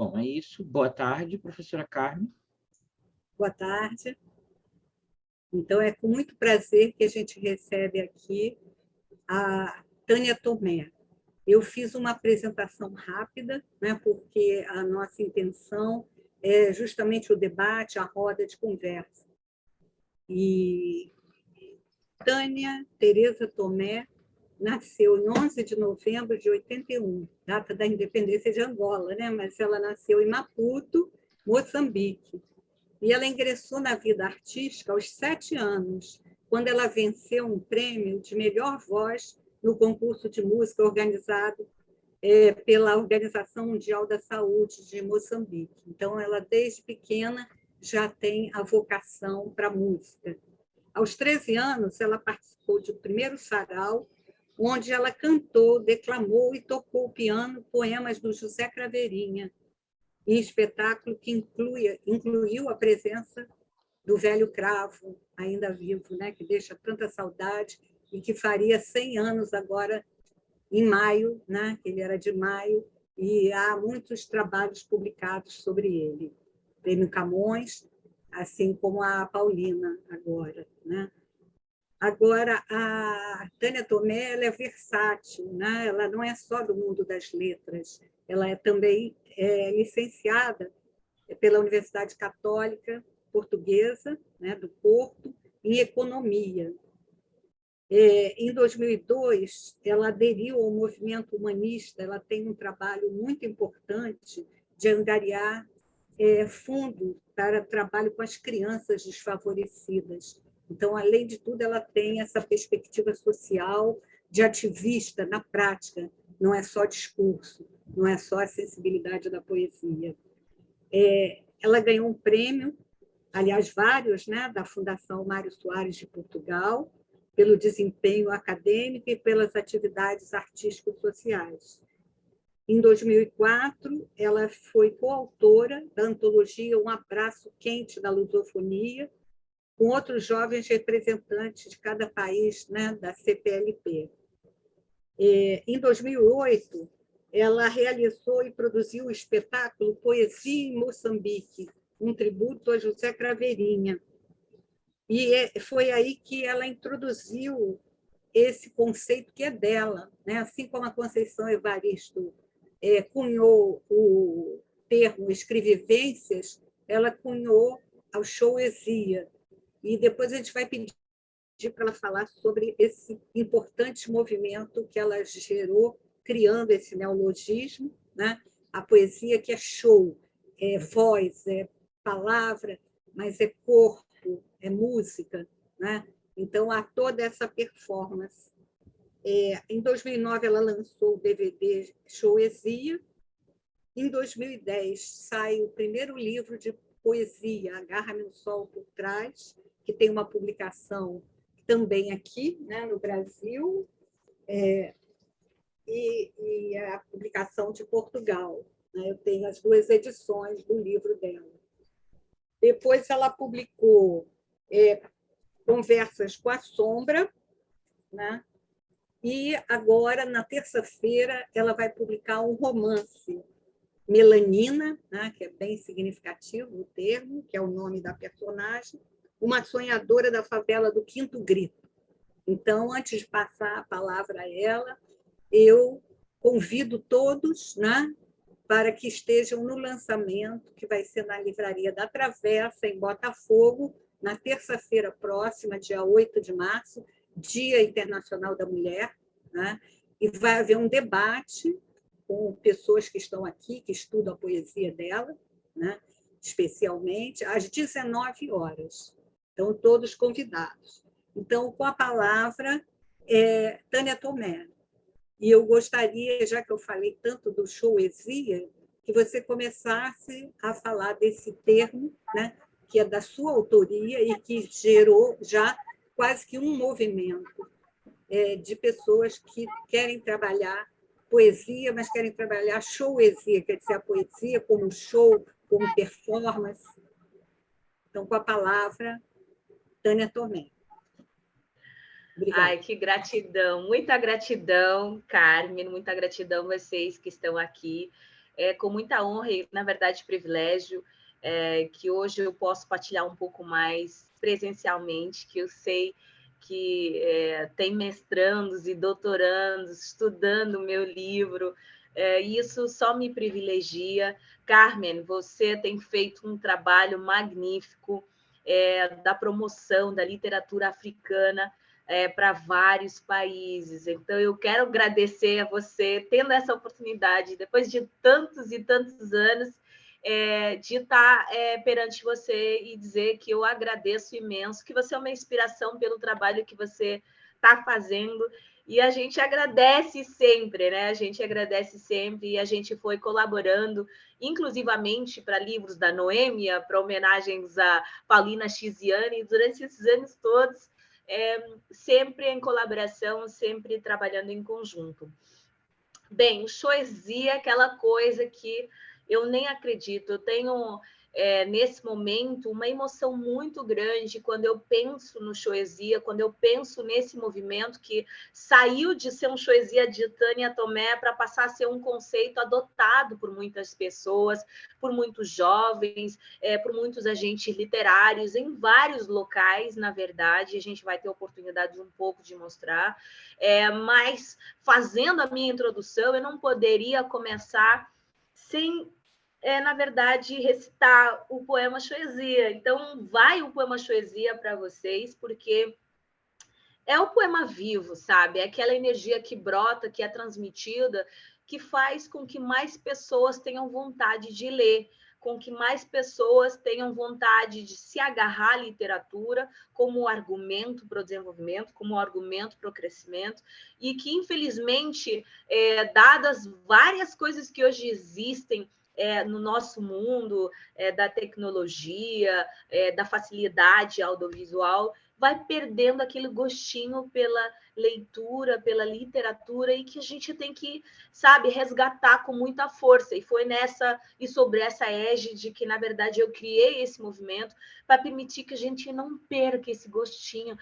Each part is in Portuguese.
Bom, é isso. Boa tarde, professora Carmen. Boa tarde. Então, é com muito prazer que a gente recebe aqui a Tânia Tomé. Eu fiz uma apresentação rápida, né, porque a nossa intenção é justamente o debate, a roda de conversa. E Tânia Teresa Tomé nasceu em 11 de novembro de 81, data da independência de Angola, né? Mas ela nasceu em Maputo, Moçambique. E ela ingressou na vida artística aos 7 anos, quando ela venceu um prêmio de melhor voz no concurso de música organizado pela Organização Mundial da Saúde de Moçambique. Então, ela, desde pequena, já tem a vocação para a música. Aos 13 anos, ela participou do primeiro sarau, onde ela cantou, declamou e tocou o piano poemas do José Craveirinha, em espetáculo que incluiu a presença do velho Cravo, ainda vivo, né, que deixa tanta saudade e que faria 100 anos agora, em maio, né, ele era de maio, e há muitos trabalhos publicados sobre ele. Prêmio Camões, assim como a Paulina agora, né? Agora, a Tânia Tomé, ela é versátil, né? Ela não é só do mundo das letras, ela é também licenciada pela Universidade Católica Portuguesa, né, do Porto, em Economia. Em 2002, ela aderiu ao movimento humanista, ela tem um trabalho muito importante de angariar fundo para trabalho com as crianças desfavorecidas. Então, além de tudo, ela tem essa perspectiva social de ativista na prática, não é só discurso, não é só a sensibilidade da poesia. Ela ganhou um prêmio, aliás, vários, né, da Fundação Mário Soares de Portugal, pelo desempenho acadêmico e pelas atividades artístico-sociais. Em 2004, ela foi coautora da antologia Um Abraço Quente da Lusofonia, com outros jovens representantes de cada país, né, da CPLP. Em 2008, ela realizou e produziu o espetáculo Poesia em Moçambique, um tributo a José Craveirinha. E foi aí que ela introduziu esse conceito que é dela, né? Assim como a Conceição Evaristo cunhou o termo escrevivências, ela cunhou ao showpoesia. E depois a gente vai pedir para ela falar sobre esse importante movimento que ela gerou, criando esse neologismo, né? A poesia que é show, é voz, é palavra, mas é corpo, é música, né? Então, há toda essa performance. Em 2009, ela lançou o DVD Showpoesia. Em 2010, sai o primeiro livro de poesia, Agarra-me o Sol por Trás, que tem uma publicação também aqui, né, no Brasil, e a publicação de Portugal, né? Eu tenho as duas edições do livro dela. Depois ela publicou Conversas com a Sombra, né? E agora, na terça-feira, ela vai publicar um romance, Melanina, né, que é bem significativo o termo, que é o nome da personagem, uma sonhadora da favela do Quinto Grito. Então, antes de passar a palavra a ela, eu convido todos, né, para que estejam no lançamento, que vai ser na Livraria da Travessa, em Botafogo, na terça-feira próxima, dia 8 de março, Dia Internacional da Mulher, né? E vai haver um debate com pessoas que estão aqui, que estudam a poesia dela, né? Especialmente, às 19 horas. Então, todos convidados. Então, com a palavra, Tânia Tomé. E eu gostaria, já que eu falei tanto do showpoesia, que você começasse a falar desse termo, né, que é da sua autoria e que gerou já quase que um movimento de pessoas que querem trabalhar poesia, mas querem trabalhar showpoesia, quer dizer, a poesia como show, como performance. Então, com a palavra, Tânia Tomé. Obrigada. Ai, que gratidão, muita gratidão, Carmen, muita gratidão vocês que estão aqui. com muita honra e, na verdade, privilégio, que hoje eu posso partilhar um pouco mais presencialmente, que eu sei que tem mestrandos e doutorandos estudando o meu livro, isso só me privilegia. Carmen, você tem feito um trabalho magnífico da promoção da literatura africana para vários países. Então, eu quero agradecer a você, tendo essa oportunidade, depois de tantos e tantos anos, de estar perante você e dizer que eu agradeço imenso, que você é uma inspiração pelo trabalho que você está fazendo. E a gente agradece sempre, né? A gente agradece sempre e a gente foi colaborando, inclusivamente para livros da Noêmia, para homenagens a Paulina Chiziane, durante esses anos todos, sempre em colaboração, sempre trabalhando em conjunto. Bem, Choesia é aquela coisa que eu nem acredito. Eu tenho, nesse momento, uma emoção muito grande quando eu penso no Choesia, quando eu penso nesse movimento que saiu de ser um Choesia de Tânia Tomé para passar a ser um conceito adotado por muitas pessoas, por muitos jovens, por muitos agentes literários, em vários locais, na verdade. A gente vai ter oportunidade um pouco de mostrar. Mas, fazendo a minha introdução, eu não poderia começar sem, na verdade, recitar o poema Choesia. Então, vai o poema Choesia para vocês, porque é o poema vivo, sabe? É aquela energia que brota, que é transmitida, que faz com que mais pessoas tenham vontade de ler, com que mais pessoas tenham vontade de se agarrar à literatura como argumento para o desenvolvimento, como argumento para o crescimento, e que, infelizmente, dadas várias coisas que hoje existem no nosso mundo, da tecnologia, da facilidade audiovisual, vai perdendo aquele gostinho pela leitura, pela literatura, e que a gente tem que, sabe, resgatar com muita força. E foi nessa e sobre essa égide que, na verdade, eu criei esse movimento para permitir que a gente não perca esse gostinho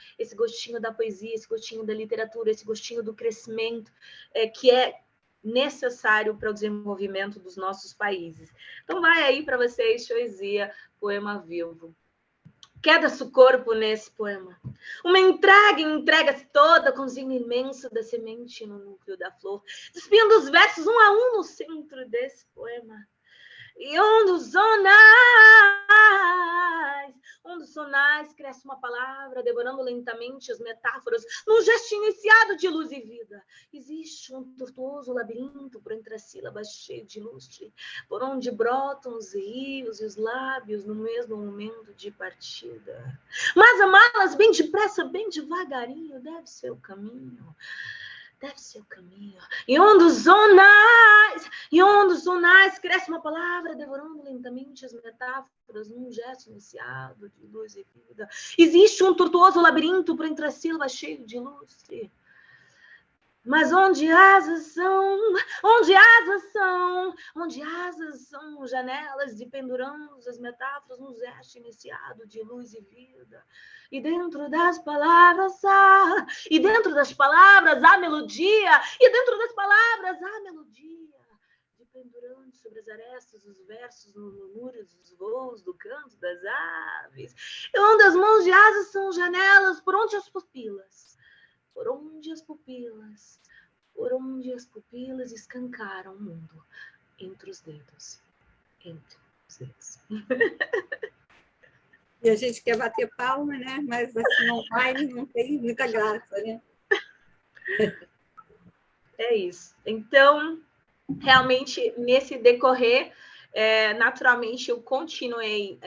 da poesia, esse gostinho da literatura, esse gostinho do crescimento, que é necessário para o desenvolvimento dos nossos países. Então, vai aí para vocês, Choesia, poema vivo. Queda-se o corpo nesse poema. Uma entrega-se toda com o zinho imenso da semente no núcleo da flor, despindo os versos um a um no centro desse poema. E onde os sonais cresce uma palavra, devorando lentamente as metáforas, num gesto iniciado de luz e vida. Existe um tortuoso labirinto por entre as sílabas cheio de lustre, por onde brotam os rios e os lábios no mesmo momento de partida. Mas amá-las bem depressa, bem devagarinho, deve ser o caminho. Deve ser o caminho. E onde os sonais cresce uma palavra, devorando lentamente as metáforas num gesto iniciado de luz e vida. Existe um tortuoso labirinto por entre as sílabas cheio de lustre. Mas onde asas são janelas de pendurando as metáforas num gesto iniciado de luz e vida. E dentro das palavras há melodia, de pendurando sobre as arestas os versos nos murmúrios dos voos do canto das aves. E onde as mãos de asas são janelas, por onde as pupilas escancaram o mundo entre os dedos. E a gente quer bater palma, né? Mas assim, online não tem muita graça, né? É isso. Então, realmente, nesse decorrer, naturalmente, eu continuei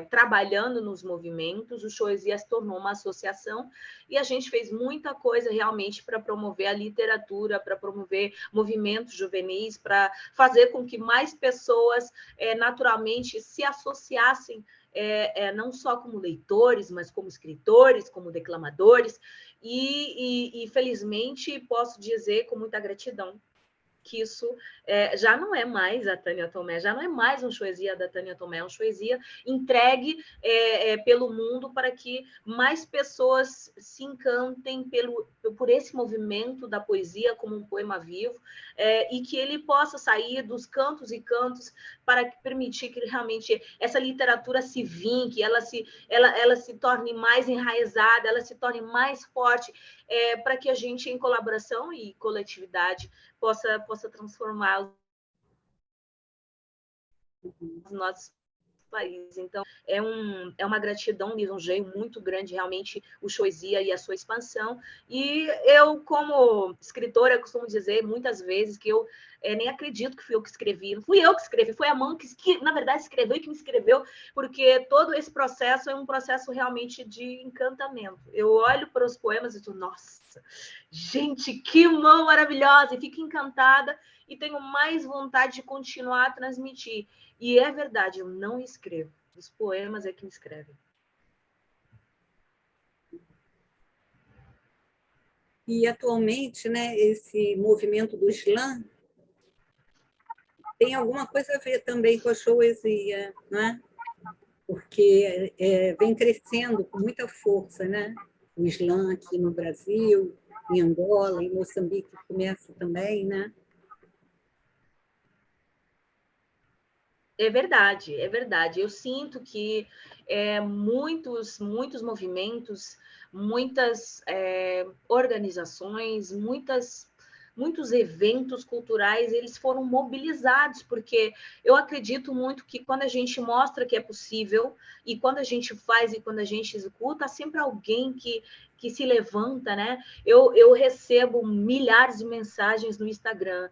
trabalhando nos movimentos, o Choesia se tornou uma associação e a gente fez muita coisa realmente para promover a literatura, para promover movimentos juvenis, para fazer com que mais pessoas naturalmente se associassem, não só como leitores, mas como escritores, como declamadores, e felizmente posso dizer com muita gratidão que isso já não é mais a Tânia Tomé, já não é mais uma poesia da Tânia Tomé, é uma poesia entregue pelo mundo para que mais pessoas se encantem por esse movimento da poesia como um poema vivo, e que ele possa sair dos cantos e cantos para permitir que realmente essa literatura se vinque, ela se torne mais enraizada, ela se torne mais forte, para que a gente, em colaboração e coletividade, possa transformar os nossos países. Então, é uma gratidão, um lisonjeio muito grande, realmente, o Choesia e a sua expansão. E eu, como escritora, costumo dizer muitas vezes que eu nem acredito que fui eu que escrevi. Não fui eu que escrevi, foi a mão que na verdade, escreveu e que me escreveu, porque todo esse processo é um processo realmente de encantamento. Eu olho para os poemas e digo, nossa, gente, que mão maravilhosa! E fico encantada e tenho mais vontade de continuar a transmitir. E é verdade, eu não escrevo. Os poemas é que me escrevem. E, atualmente, né, esse movimento do slam tem alguma coisa a ver também com a poesia, né? Porque vem crescendo com muita força, né? O slam aqui no Brasil, em Angola, em Moçambique começa também, né? É verdade, é verdade. Eu sinto que muitos movimentos, muitas organizações, muitos eventos culturais, eles foram mobilizados, porque eu acredito muito que quando a gente mostra que é possível, e quando a gente faz e quando a gente executa, há sempre alguém que se levanta, né? Eu recebo milhares de mensagens no Instagram,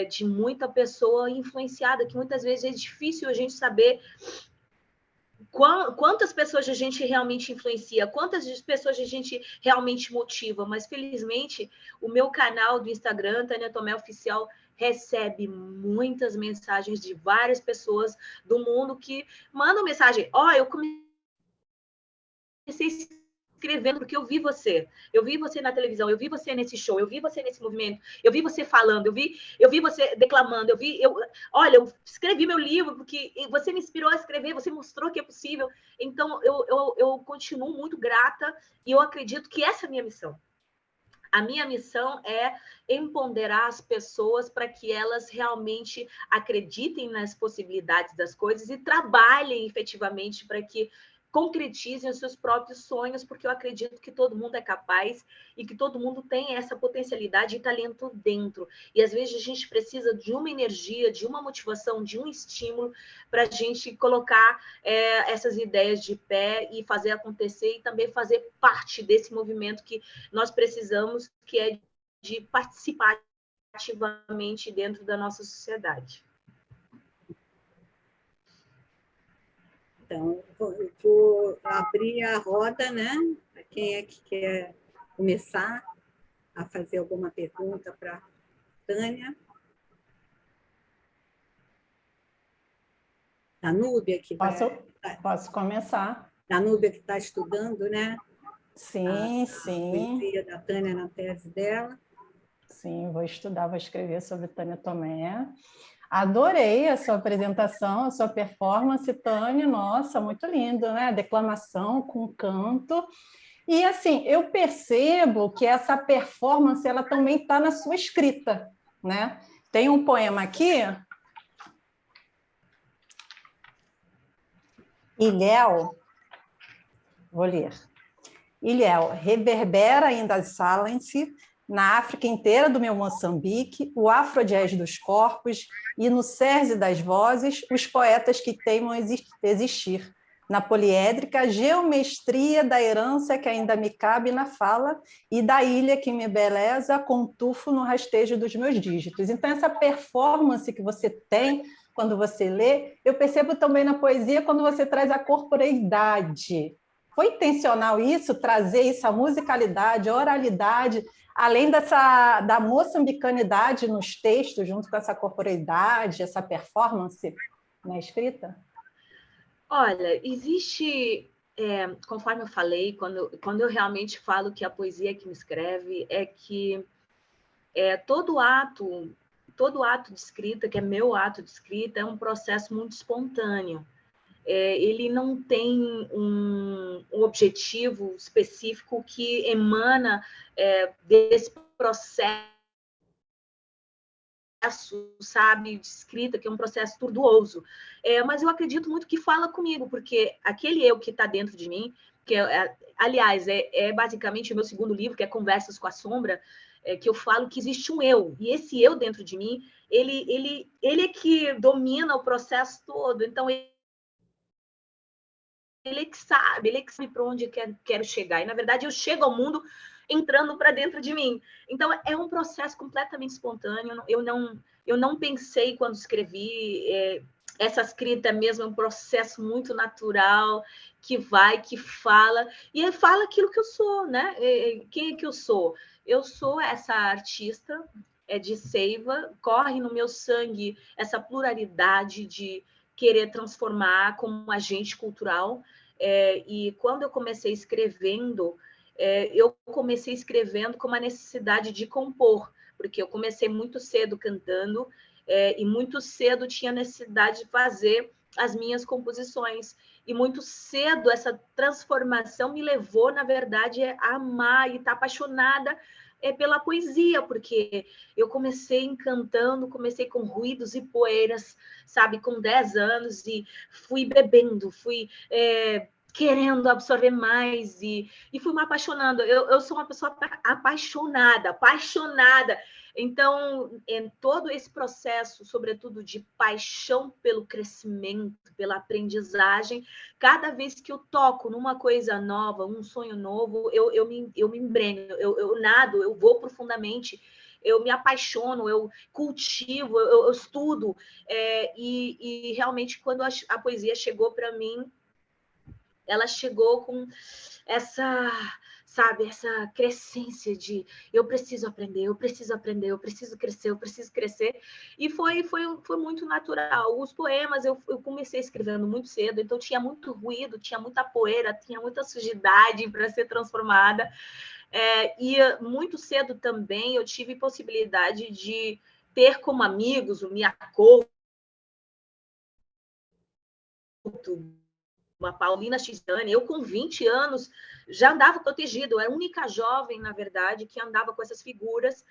de muita pessoa influenciada, que muitas vezes é difícil a gente saber quantas pessoas a gente realmente influencia, quantas pessoas a gente realmente motiva, mas felizmente o meu canal do Instagram, Tânia Tomé Oficial, recebe muitas mensagens de várias pessoas do mundo que mandam mensagem, eu comecei escrevendo porque eu vi você na televisão, eu vi você nesse show, eu vi você nesse movimento, eu vi você falando, eu vi você declamando, olha, eu escrevi meu livro porque você me inspirou a escrever, você mostrou que é possível. Então eu continuo muito grata e eu acredito que essa é a minha missão. A minha missão é empoderar as pessoas para que elas realmente acreditem nas possibilidades das coisas e trabalhem efetivamente para que concretizem os seus próprios sonhos, porque eu acredito que todo mundo é capaz e que todo mundo tem essa potencialidade e talento dentro. E às vezes a gente precisa de uma energia, de uma motivação, de um estímulo para a gente colocar essas ideias de pé e fazer acontecer e também fazer parte desse movimento que nós precisamos, que é de participar ativamente dentro da nossa sociedade. Então, eu vou abrir a roda, né? Para quem é que quer começar a fazer alguma pergunta para a Tânia. Danúbia, que Posso começar? Danúbia, que está estudando, né? Sim, a sim. poesia da Tânia na tese dela. Sim, vou estudar, vou escrever sobre Tânia Tomé. Adorei a sua apresentação, a sua performance, Tânia. Nossa, muito lindo, né? Declamação com canto. E, assim, eu percebo que essa performance ela também está na sua escrita, né? Tem um poema aqui. Ilhéu, vou ler. Ilhéu, reverbera ainda silence na África inteira do meu Moçambique, o afrojazz dos corpos e no cerne das vozes, os poetas que teimam existir. Na poliédrica geometria da herança que ainda me cabe na fala e da ilha que me beleza com tufo no rastejo dos meus dígitos. Então, essa performance que você tem quando você lê, eu percebo também na poesia quando você traz a corporeidade. Foi intencional isso, trazer isso, a musicalidade, a oralidade, além da moçambicanidade nos textos, junto com essa corporeidade, essa performance na escrita? Olha, existe, conforme eu falei, quando eu realmente falo que a poesia que me escreve, é que todo ato todo ato de escrita, que é meu ato de escrita, é um processo muito espontâneo. Ele não tem um objetivo específico que emana desse processo, sabe, de escrita, que é um processo tortuoso. Mas eu acredito muito que fala comigo, porque aquele eu que está dentro de mim, que aliás, basicamente o meu segundo livro, que é Conversas com a Sombra, que eu falo que existe um eu, e esse eu dentro de mim, ele é que domina o processo todo. Então, ele é que sabe para onde quero chegar. E, na verdade, eu chego ao mundo entrando para dentro de mim. Então, é um processo completamente espontâneo. Eu não pensei quando escrevi. Essa escrita mesmo é um processo muito natural, que vai, que fala, e fala aquilo que eu sou, né? Quem é que eu sou? Eu sou essa artista de seiva, corre no meu sangue essa pluralidade de querer transformar como um agente cultural. E quando eu comecei escrevendo, eu comecei escrevendo com uma necessidade de compor, porque eu comecei muito cedo cantando, e muito cedo tinha necessidade de fazer as minhas composições. E muito cedo essa transformação me levou, na verdade, a amar e estar apaixonada pela poesia, porque eu comecei encantando, comecei com ruídos e poeiras, sabe, com 10 anos, e fui bebendo, fui querendo absorver mais, e fui me apaixonando. Eu sou uma pessoa apaixonada. Então, em todo esse processo, sobretudo de paixão pelo crescimento, pela aprendizagem, cada vez que eu toco numa coisa nova, um sonho novo, eu me embrenho, eu nado, eu vou profundamente, eu me apaixono, eu cultivo, eu estudo. E realmente, quando a poesia chegou para mim, ela chegou com essa, sabe, essa crescência de eu preciso aprender, eu preciso crescer. E foi muito natural. Os poemas eu comecei escrevendo muito cedo, então tinha muito ruído, tinha muita poeira, tinha muita sujidade para ser transformada. E muito cedo também eu tive possibilidade de ter como amigos o Miyakoto, uma Paulina Tiziane. Eu, com 20 anos, já andava protegida. Eu era a única jovem, na verdade, que andava com essas figuras,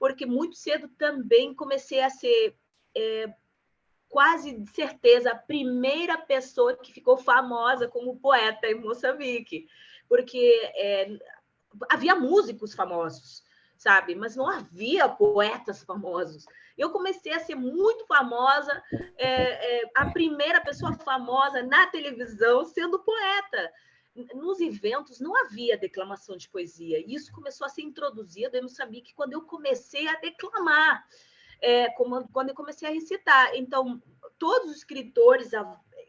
porque muito cedo também comecei a ser, quase de certeza, a primeira pessoa que ficou famosa como poeta em Moçambique, porque havia músicos famosos, sabe? Mas não havia poetas famosos. Eu comecei a ser muito famosa, a primeira pessoa famosa na televisão sendo poeta. Nos eventos não havia declamação de poesia. Isso começou a ser introduzido em Moçambique quando eu comecei a declamar, quando eu comecei a recitar. Então, todos os escritores,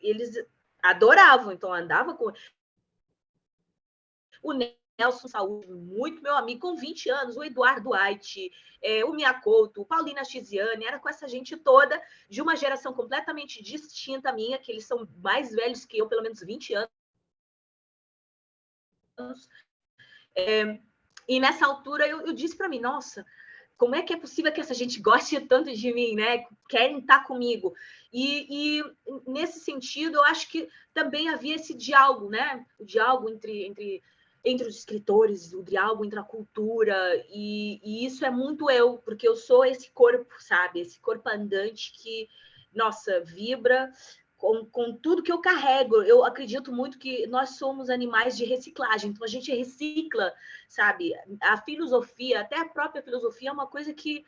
eles adoravam, então andava com o Nelson Saúde, muito meu amigo, com 20 anos, o Eduardo White, o Miyakoto, o Paulina Tiziane, era com essa gente toda, de uma geração completamente distinta minha, que eles são mais velhos que eu, pelo menos 20 anos. E nessa altura eu disse para mim, nossa, como é que é possível que essa gente goste tanto de mim, né? Querem estar comigo. E nesse sentido, eu acho que também havia esse diálogo, né? O diálogo entre os escritores, o diálogo entre a cultura, e isso é muito eu, porque eu sou esse corpo, sabe? Esse corpo andante que, nossa, vibra com tudo que eu carrego. Eu acredito muito que nós somos animais de reciclagem, então a gente recicla, sabe? A filosofia, até a própria filosofia, é uma coisa que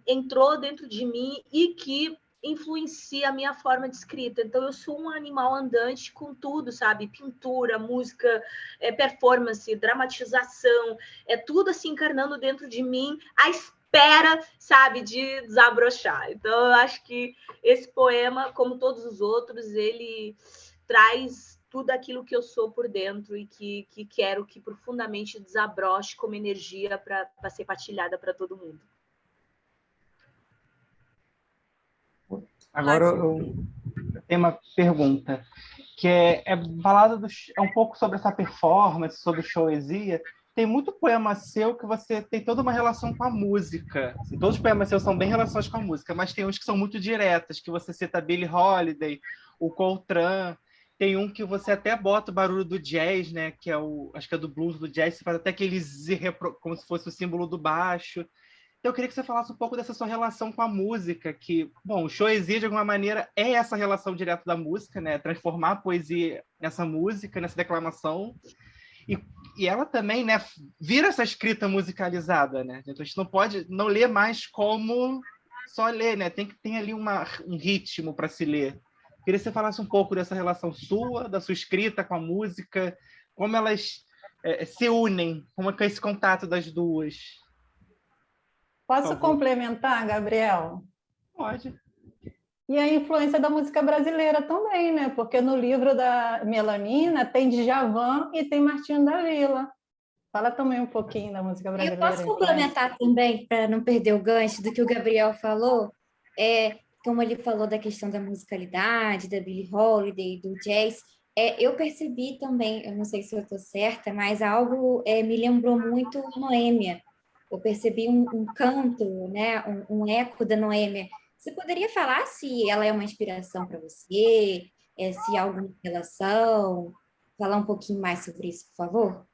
entrou dentro de mim e que influencia a minha forma de escrita. Então, eu sou um animal andante com tudo, sabe? Pintura, música, performance, dramatização, tudo assim encarnando dentro de mim, à espera, sabe, de desabrochar. Então, eu acho que esse poema, como todos os outros, ele traz tudo aquilo que eu sou por dentro e que quero que profundamente desabroche como energia para ser partilhada para todo mundo. Agora eu tenho uma pergunta, que é um pouco sobre essa performance, sobre showesia, tem muito poema seu que você tem toda uma relação com a música. Assim, todos os poemas seus são bem relacionados com a música, mas tem uns que são muito diretas, que você cita Billie Holiday, o Coltrane. Tem um que você até bota o barulho do jazz, né? Que é acho que é do blues do jazz, você faz até aquele como se fosse o símbolo do baixo. Então, eu queria que você falasse um pouco dessa sua relação com a música, que, bom, o Choesia, de alguma maneira, é essa relação direta da música, né? Transformar a poesia nessa música, nessa declamação. E, e ela também, né, vira essa escrita musicalizada, né? Então, a gente não pode não ler mais como só ler, né? Tem que ter ali um ritmo para se ler. Queria que você falasse um pouco dessa relação sua, da sua escrita com a música, como elas se unem, como é que é esse contato das duas. Por Posso favor. complementar, Gabriel? Pode. E a influência da música brasileira também, né? Porque no livro da Melanina tem Djavan e tem Martinho da Vila. Fala também um pouquinho da música Eu brasileira. posso complementar também, para não perder o gancho do que o Gabriel falou, como ele falou da questão da musicalidade, da Billie Holiday, do jazz, eu percebi também, eu não sei se eu estou certa, mas algo me lembrou muito Noêmia. Eu percebi um canto, né, um eco da Noêmia. Você poderia falar se ela é uma inspiração para você, se há alguma relação? Falar um pouquinho mais sobre isso, por favor?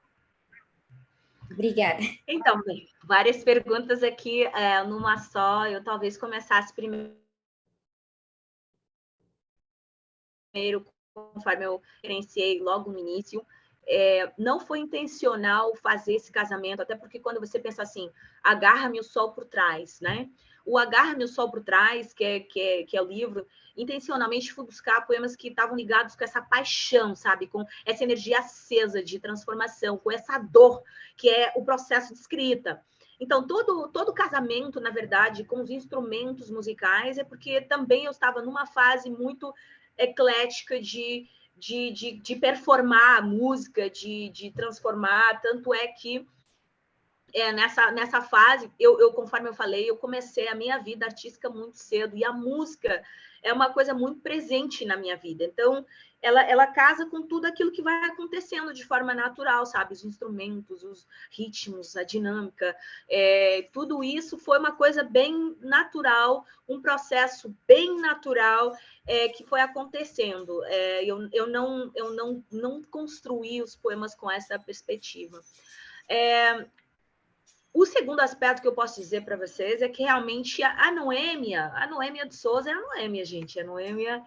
Obrigada. Então, bem, várias perguntas aqui numa só. Eu talvez começasse primeiro, conforme eu referenciei logo no início. Não foi intencional fazer esse casamento, até porque quando você pensa assim, agarra-me o sol por trás, né? O Agarra-me o Sol por Trás, que é o livro, intencionalmente fui buscar poemas que estavam ligados com essa paixão, sabe? Com essa energia acesa de transformação, com essa dor, que é o processo de escrita. Então, todo casamento, na verdade, com os instrumentos musicais, é porque também eu estava numa fase muito eclética de performar a música, de transformar. Tanto é que nessa fase, conforme eu falei, eu comecei a minha vida artística muito cedo, e a música é uma coisa muito presente na minha vida. Então, ela casa com tudo aquilo que vai acontecendo de forma natural, sabe? Os instrumentos, os ritmos, a dinâmica, tudo isso foi uma coisa bem natural, um processo bem natural que foi acontecendo. Eu não construí os poemas com essa perspectiva. O segundo aspecto que eu posso dizer para vocês é que realmente a Noêmia de Souza é a Noêmia, gente. A Noêmia,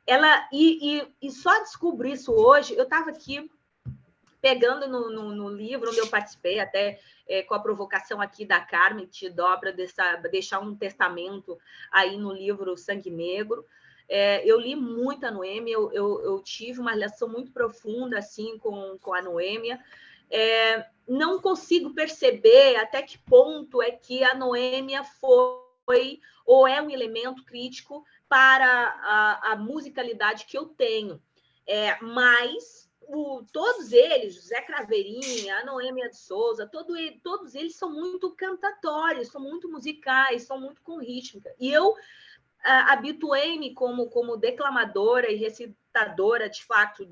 ela e só descobri isso hoje. Eu estava aqui pegando no livro onde eu participei, até com a provocação aqui da Carmen Tidó para deixar um testamento aí no livro Sangue Negro. Eu li muito a Noêmia, eu tive uma relação muito profunda assim com a Noêmia. Não consigo perceber até que ponto é que a Noêmia foi ou é um elemento crítico para a musicalidade que eu tenho. Mas todos eles, José Craveirinha, a Noêmia de Souza, todos eles são muito cantatórios, são muito musicais, são muito com rítmica. E eu habituei-me como declamadora e recitadora, de fato,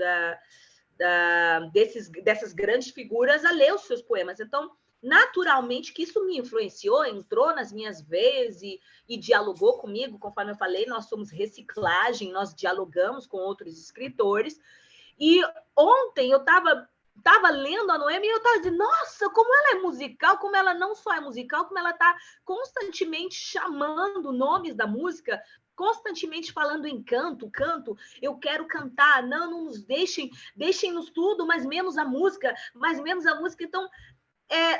dessas grandes figuras a ler os seus poemas. Então, naturalmente, que isso me influenciou, entrou nas minhas veias e dialogou comigo, conforme eu falei, nós somos reciclagem, nós dialogamos com outros escritores. E ontem eu estava lendo a Noêmia e eu estava dizendo, nossa, como ela é musical, como ela não só é musical, como ela está constantemente chamando nomes da música, constantemente falando em canto, eu quero cantar, não nos deixem-nos tudo, mas menos a música, então,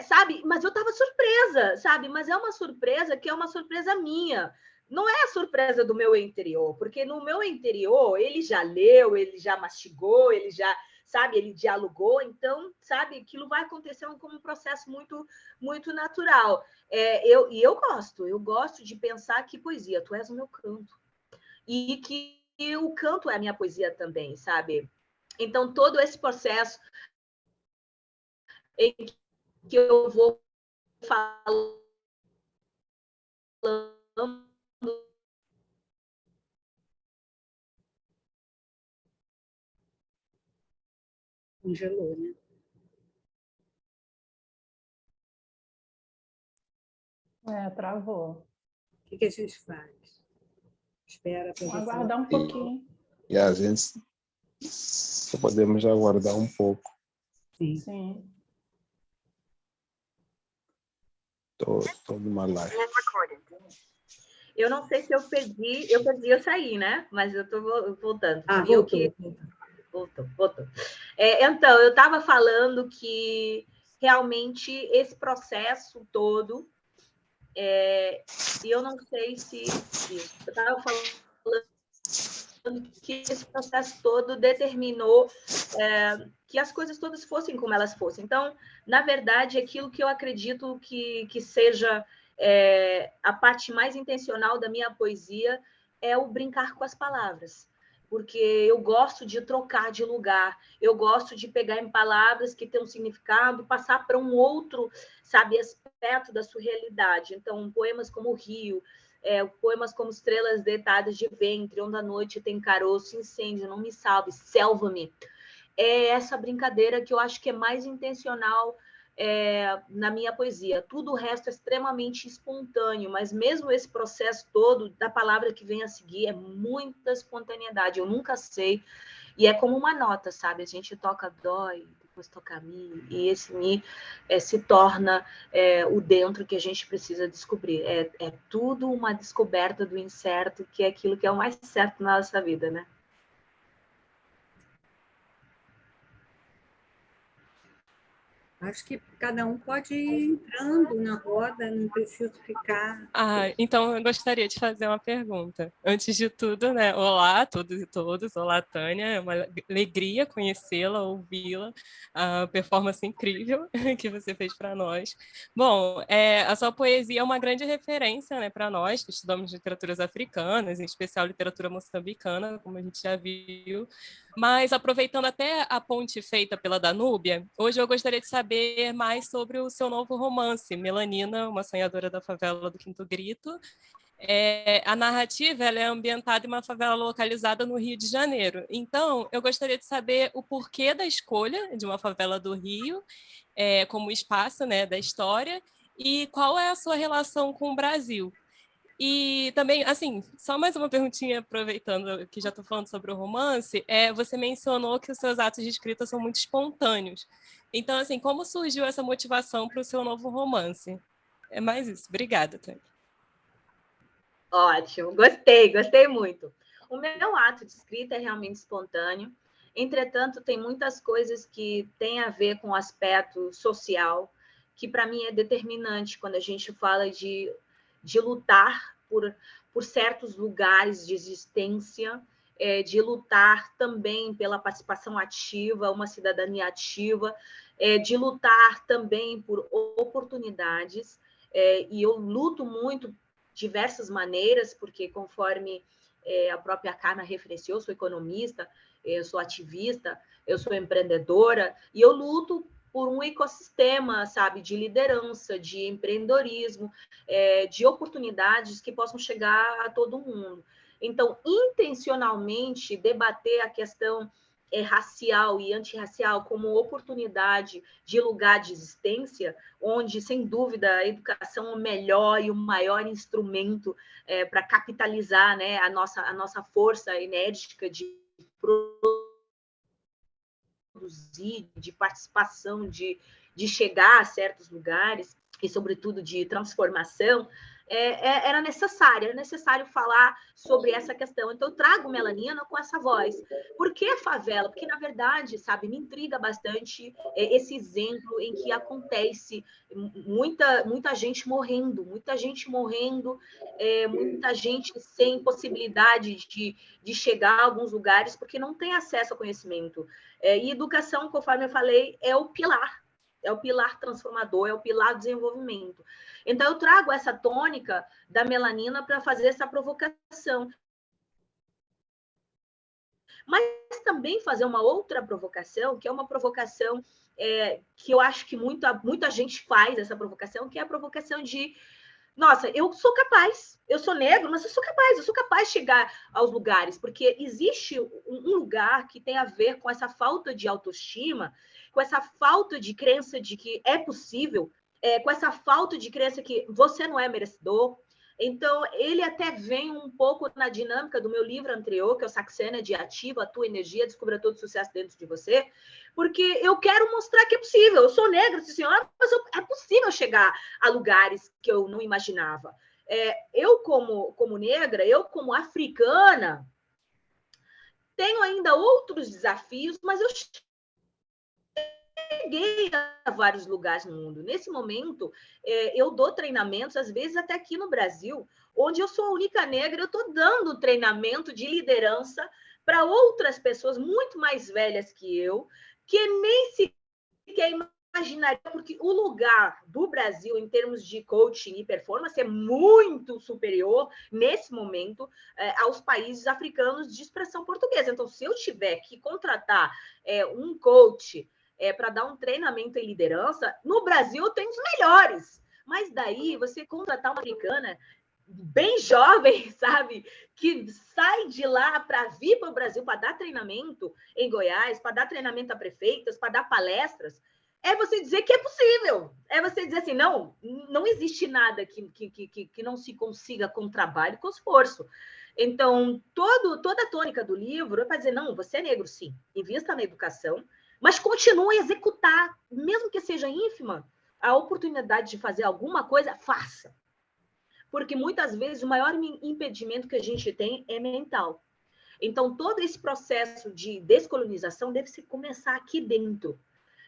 sabe, mas eu estava surpresa, sabe, mas é uma surpresa que é uma surpresa minha, não é a surpresa do meu interior, porque no meu interior ele já leu, ele já mastigou, ele já, sabe, ele dialogou, então, sabe, aquilo vai acontecendo como um processo muito, muito natural. Eu gosto de pensar que poesia, tu és o meu canto, e que o canto é a minha poesia também, sabe? Então, todo esse processo em que eu vou falando Congelou, né? Travou. O que a gente faz? Espera para Vamos você. aguardar um pouquinho. E a gente só podemos aguardar um pouco. Sim. Estou numa live. Eu não sei se eu perdi, saí, né? Mas eu estou voltando. Voltou. Então, eu estava falando que realmente esse processo todo, e eu não sei se eu estava falando que esse processo todo determinou que as coisas todas fossem como elas fossem. Então, na verdade, aquilo que eu acredito que seja a parte mais intencional da minha poesia é o brincar com as palavras, porque eu gosto de trocar de lugar, eu gosto de pegar em palavras que têm um significado, passar para um outro, sabe, aspecto da sua realidade. Então, poemas como o Rio, poemas como Estrelas Deitadas de Ventre, Onde a Noite Tem Caroço, Incêndio, Não Me Salve, Selva-me. É essa brincadeira que eu acho que é mais intencional na minha poesia. Tudo o resto é extremamente espontâneo, mas mesmo esse processo todo da palavra que vem a seguir é muita espontaneidade. Eu nunca sei, e é como uma nota, sabe? A gente toca dó e depois toca mi, e esse mi se torna o dentro que a gente precisa descobrir. É tudo uma descoberta do incerto, que é aquilo que é o mais certo na nossa vida, né? Acho que cada um pode ir entrando na roda, não precisa ficar... Então eu gostaria de fazer uma pergunta. Antes de tudo, né? Olá a todos e todas. Olá, Tânia. É uma alegria conhecê-la, ouvi-la. A performance incrível que você fez para nós. Bom, a sua poesia é uma grande referência, né, para nós que estudamos literaturas africanas, em especial literatura moçambicana, como a gente já viu. Mas, aproveitando até a ponte feita pela Danúbia, hoje eu gostaria de saber mais sobre o seu novo romance, Melanina, uma sonhadora da favela do Quinto Grito. A narrativa ela é ambientada em uma favela localizada no Rio de Janeiro. Então, eu gostaria de saber o porquê da escolha de uma favela do Rio como espaço, né, da história, e qual é a sua relação com o Brasil. E também, assim, só mais uma perguntinha, aproveitando que já estou falando sobre o romance, você mencionou que os seus atos de escrita são muito espontâneos. Então, assim, como surgiu essa motivação para o seu novo romance? É mais isso. Obrigada, Tânia. Ótimo, gostei muito. O meu ato de escrita é realmente espontâneo, entretanto, tem muitas coisas que têm a ver com o aspecto social, que para mim é determinante quando a gente fala de lutar por certos lugares de existência, de lutar também pela participação ativa, uma cidadania ativa, de lutar também por oportunidades, e eu luto muito diversas maneiras, porque conforme a própria Carmen referenciou, eu sou economista, eu sou ativista, eu sou empreendedora, e eu luto por um ecossistema, sabe, de liderança, de empreendedorismo, de oportunidades que possam chegar a todo mundo. Então, intencionalmente, debater a questão racial e antirracial como oportunidade de lugar de existência, onde, sem dúvida, a educação é o melhor e o maior instrumento para capitalizar, né, a nossa força enérgica de produzir, de participação, de chegar a certos lugares e, sobretudo, de transformação, era necessário falar sobre essa questão. Então, eu trago Melanina com essa voz. Por que a favela? Porque, na verdade, sabe, me intriga bastante esse exemplo em que acontece muita gente morrendo, muita gente sem possibilidade de chegar a alguns lugares porque não tem acesso ao conhecimento. E educação, conforme eu falei, é o pilar transformador, é o pilar do desenvolvimento. Então, eu trago essa tônica da Melanina para fazer essa provocação. Mas também fazer uma outra provocação, que é uma provocação que eu acho que muita gente faz essa provocação, que é a provocação de nossa, eu sou capaz, eu sou negro, mas eu sou capaz de chegar aos lugares, porque existe um lugar que tem a ver com essa falta de autoestima, com essa falta de crença de que é possível com essa falta de crença que você não é merecedor. Então, ele até vem um pouco na dinâmica do meu livro anterior, que é o Saxena de Ativa a Tua Energia, Descubra todo o sucesso dentro de você, porque eu quero mostrar que é possível. Eu sou negra, senhora, mas é possível chegar a lugares que eu não imaginava. Eu, como negra, eu, como africana, tenho ainda outros desafios, mas eu cheguei a vários lugares no mundo. Nesse momento, eu dou treinamentos, às vezes até aqui no Brasil, onde eu sou a única negra, eu estou dando treinamento de liderança para outras pessoas muito mais velhas que eu, que nem sequer imaginaria, porque o lugar do Brasil em termos de coaching e performance é muito superior, nesse momento, aos países africanos de expressão portuguesa. Então, se eu tiver que contratar um coach para dar um treinamento em liderança, no Brasil eu tenho os melhores. Mas daí, você contratar uma africana bem jovem, sabe? Que sai de lá para vir para o Brasil para dar treinamento em Goiás, para dar treinamento a prefeitas, para dar palestras, é você dizer que é possível. É você dizer assim, não existe nada que não se consiga com trabalho e com esforço. Então, toda a tônica do livro é para dizer, não, você é negro, sim, invista na educação, mas continue a executar, mesmo que seja ínfima, a oportunidade de fazer alguma coisa, faça. Porque muitas vezes o maior impedimento que a gente tem é mental. Então, todo esse processo de descolonização deve se começar aqui dentro.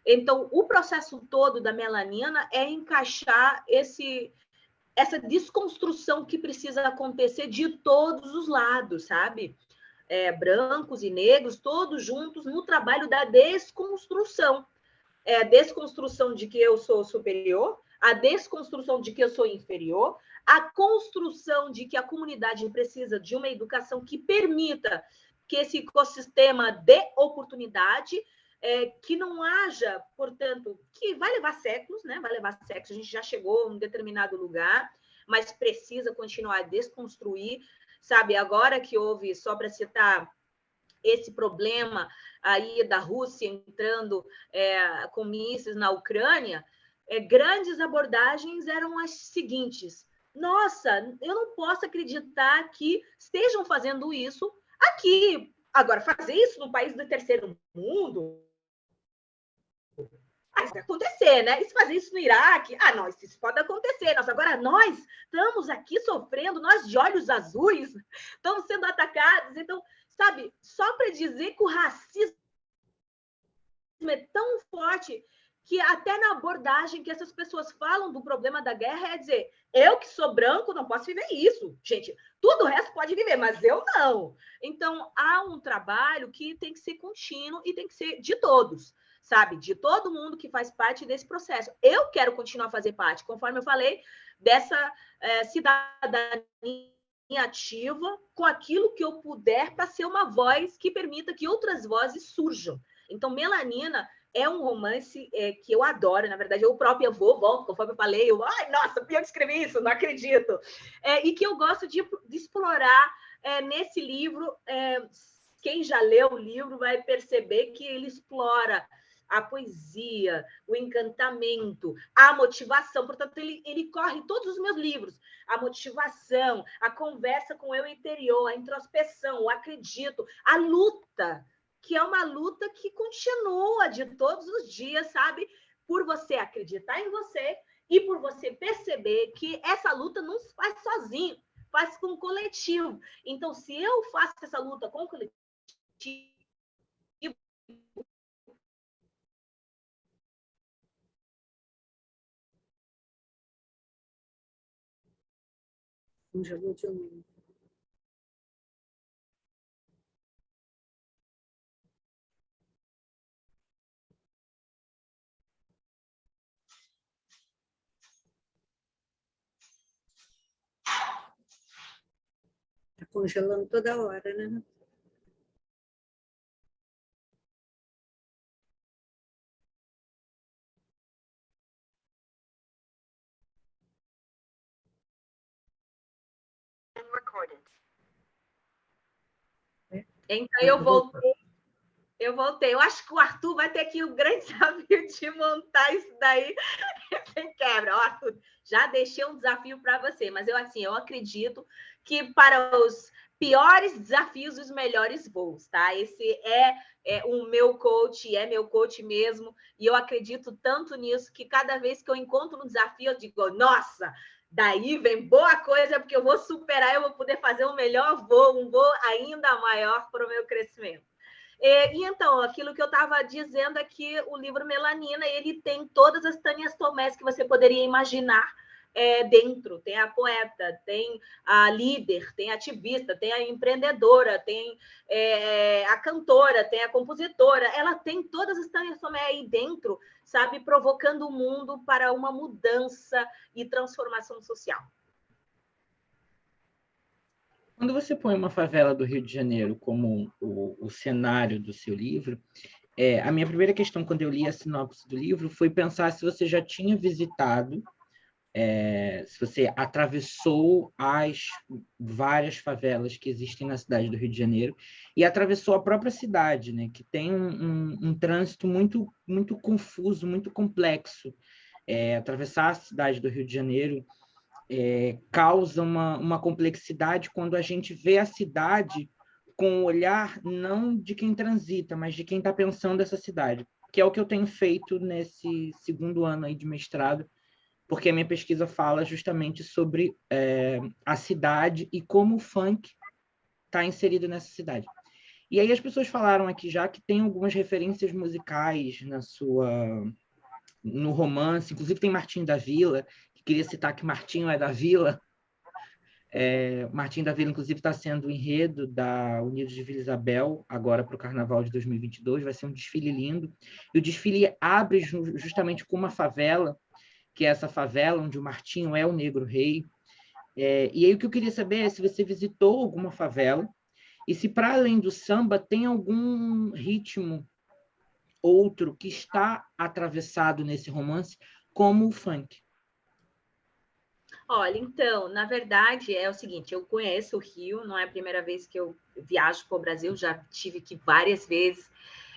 Então, o processo todo da melanina é encaixar essa desconstrução que precisa acontecer de todos os lados, sabe? Brancos e negros, todos juntos no trabalho da desconstrução. A desconstrução de que eu sou superior, a desconstrução de que eu sou inferior, a construção de que a comunidade precisa de uma educação que permita que esse ecossistema dê oportunidade, que não haja, portanto, que vai levar séculos, né? Vai levar séculos, a gente já chegou a um determinado lugar, mas precisa continuar a desconstruir, sabe? Agora que houve, só para citar esse problema aí da Rússia entrando com mísseis na Ucrânia, grandes abordagens eram as seguintes: nossa, eu não posso acreditar que estejam fazendo isso aqui. Agora, fazer isso num país do terceiro mundo, isso vai acontecer, né? E se fazer isso no Iraque, não, isso pode acontecer. Nossa, agora nós estamos aqui sofrendo, nós de olhos azuis, estamos sendo atacados. Então, sabe, só para dizer que o racismo é tão forte que até na abordagem que essas pessoas falam do problema da guerra é dizer, eu que sou branco não posso viver isso. Gente, tudo o resto pode viver, mas eu não. Então, há um trabalho que tem que ser contínuo e tem que ser de todos, sabe? De todo mundo que faz parte desse processo. Eu quero continuar a fazer parte, conforme eu falei, dessa cidadania ativa com aquilo que eu puder para ser uma voz que permita que outras vozes surjam. Então, Melanina é um romance que eu adoro, na verdade, eu própria volto, conforme eu falei, ai, nossa, eu que escrevi isso, não acredito. E que eu gosto de explorar nesse livro. Quem já leu o livro vai perceber que ele explora a poesia, o encantamento, a motivação. Portanto, ele corre todos os meus livros. A motivação, a conversa com o eu interior, a introspeção, o acredito, a luta, que é uma luta que continua de todos os dias, sabe? Por você acreditar em você e por você perceber que essa luta não se faz sozinho, faz com o coletivo. Então, se eu faço essa luta com o coletivo, Congelou de novo. Está congelando toda hora, né? Então, eu voltei. Eu voltei. Eu acho que o Arthur vai ter aqui o grande desafio de montar isso daí sem quebra. Ó, Arthur, já deixei um desafio para você, mas eu acredito que para os piores desafios, os melhores voos, tá? Esse é o meu coach, é meu coach mesmo, e eu acredito tanto nisso que cada vez que eu encontro um desafio, eu digo, nossa, daí vem boa coisa, porque eu vou superar, eu vou poder fazer um melhor voo, um voo ainda maior para o meu crescimento. E então, aquilo que eu estava dizendo é que o livro Melanina, ele tem todas as Tânias Tomés que você poderia imaginar dentro. Tem a poeta, tem a líder, tem a ativista, tem a empreendedora, tem a cantora, tem a compositora. Ela tem todas as Tânias Tomé aí dentro, sabe? Provocando o mundo para uma mudança e transformação social. Quando você põe uma favela do Rio de Janeiro como o cenário do seu livro, a minha primeira questão, quando eu li a sinopse do livro, foi pensar se você já tinha visitado, se você atravessou as várias favelas que existem na cidade do Rio de Janeiro e atravessou a própria cidade, né, que tem um trânsito muito, muito confuso, muito complexo. Atravessar a cidade do Rio de Janeiro causa uma complexidade quando a gente vê a cidade com o olhar não de quem transita, mas de quem está pensando essa cidade, que é o que eu tenho feito nesse segundo ano aí de mestrado, porque a minha pesquisa fala justamente sobre a cidade e como o funk está inserido nessa cidade. E aí as pessoas falaram aqui já que tem algumas referências musicais no romance, inclusive tem Martinho da Vila, que queria citar que Martinho é da Vila. Martinho da Vila, inclusive, está sendo o enredo da Unidos de Vila Isabel, agora para o Carnaval de 2022, vai ser um desfile lindo. E o desfile abre justamente com uma favela, que é essa favela onde o Martinho é o negro rei. E aí o que eu queria saber é se você visitou alguma favela e se, para além do samba, tem algum ritmo outro que está atravessado nesse romance, como o funk. Olha, então, na verdade, é o seguinte, eu conheço o Rio, não é a primeira vez que eu viajo para o Brasil, já tive aqui várias vezes.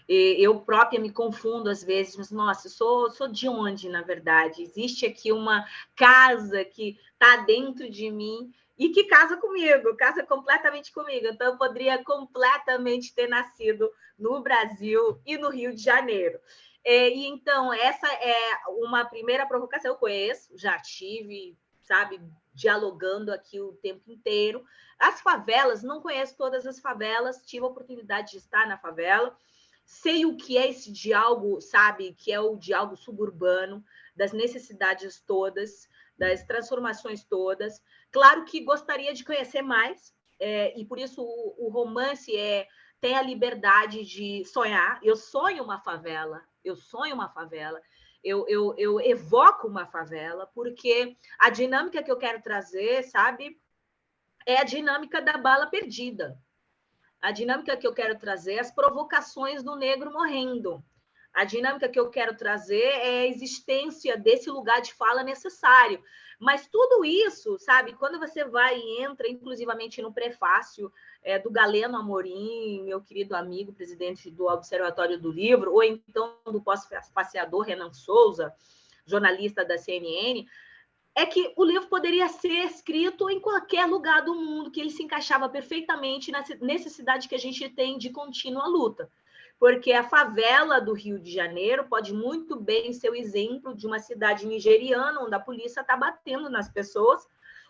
Eu própria me confundo às vezes, mas, nossa, eu sou de onde, na verdade? Existe aqui uma casa que está dentro de mim e que casa comigo, casa completamente comigo. Então, eu poderia completamente ter nascido no Brasil e no Rio de Janeiro. E então, essa é uma primeira provocação. Eu conheço, já tive, sabe, dialogando aqui o tempo inteiro. As favelas, não conheço todas as favelas, tive a oportunidade de estar na favela. Sei o que é esse diálogo, sabe, que é o diálogo suburbano, das necessidades todas, das transformações todas. Claro que gostaria de conhecer mais, e por isso o romance tem a liberdade de sonhar. Eu sonho uma favela, eu evoco uma favela, porque a dinâmica que eu quero trazer, sabe, é a dinâmica da bala perdida. A dinâmica que eu quero trazer é as provocações do negro morrendo. A dinâmica que eu quero trazer é a existência desse lugar de fala necessário. Mas tudo isso, sabe, quando você vai e entra, inclusivamente no prefácio do Galeno Amorim, meu querido amigo, presidente do Observatório do Livro, ou então do pós-passeador Renan Souza, jornalista da CNN, é que o livro poderia ser escrito em qualquer lugar do mundo, que ele se encaixava perfeitamente na necessidade que a gente tem de contínua luta. Porque a favela do Rio de Janeiro pode muito bem ser o exemplo de uma cidade nigeriana, onde a polícia está batendo nas pessoas,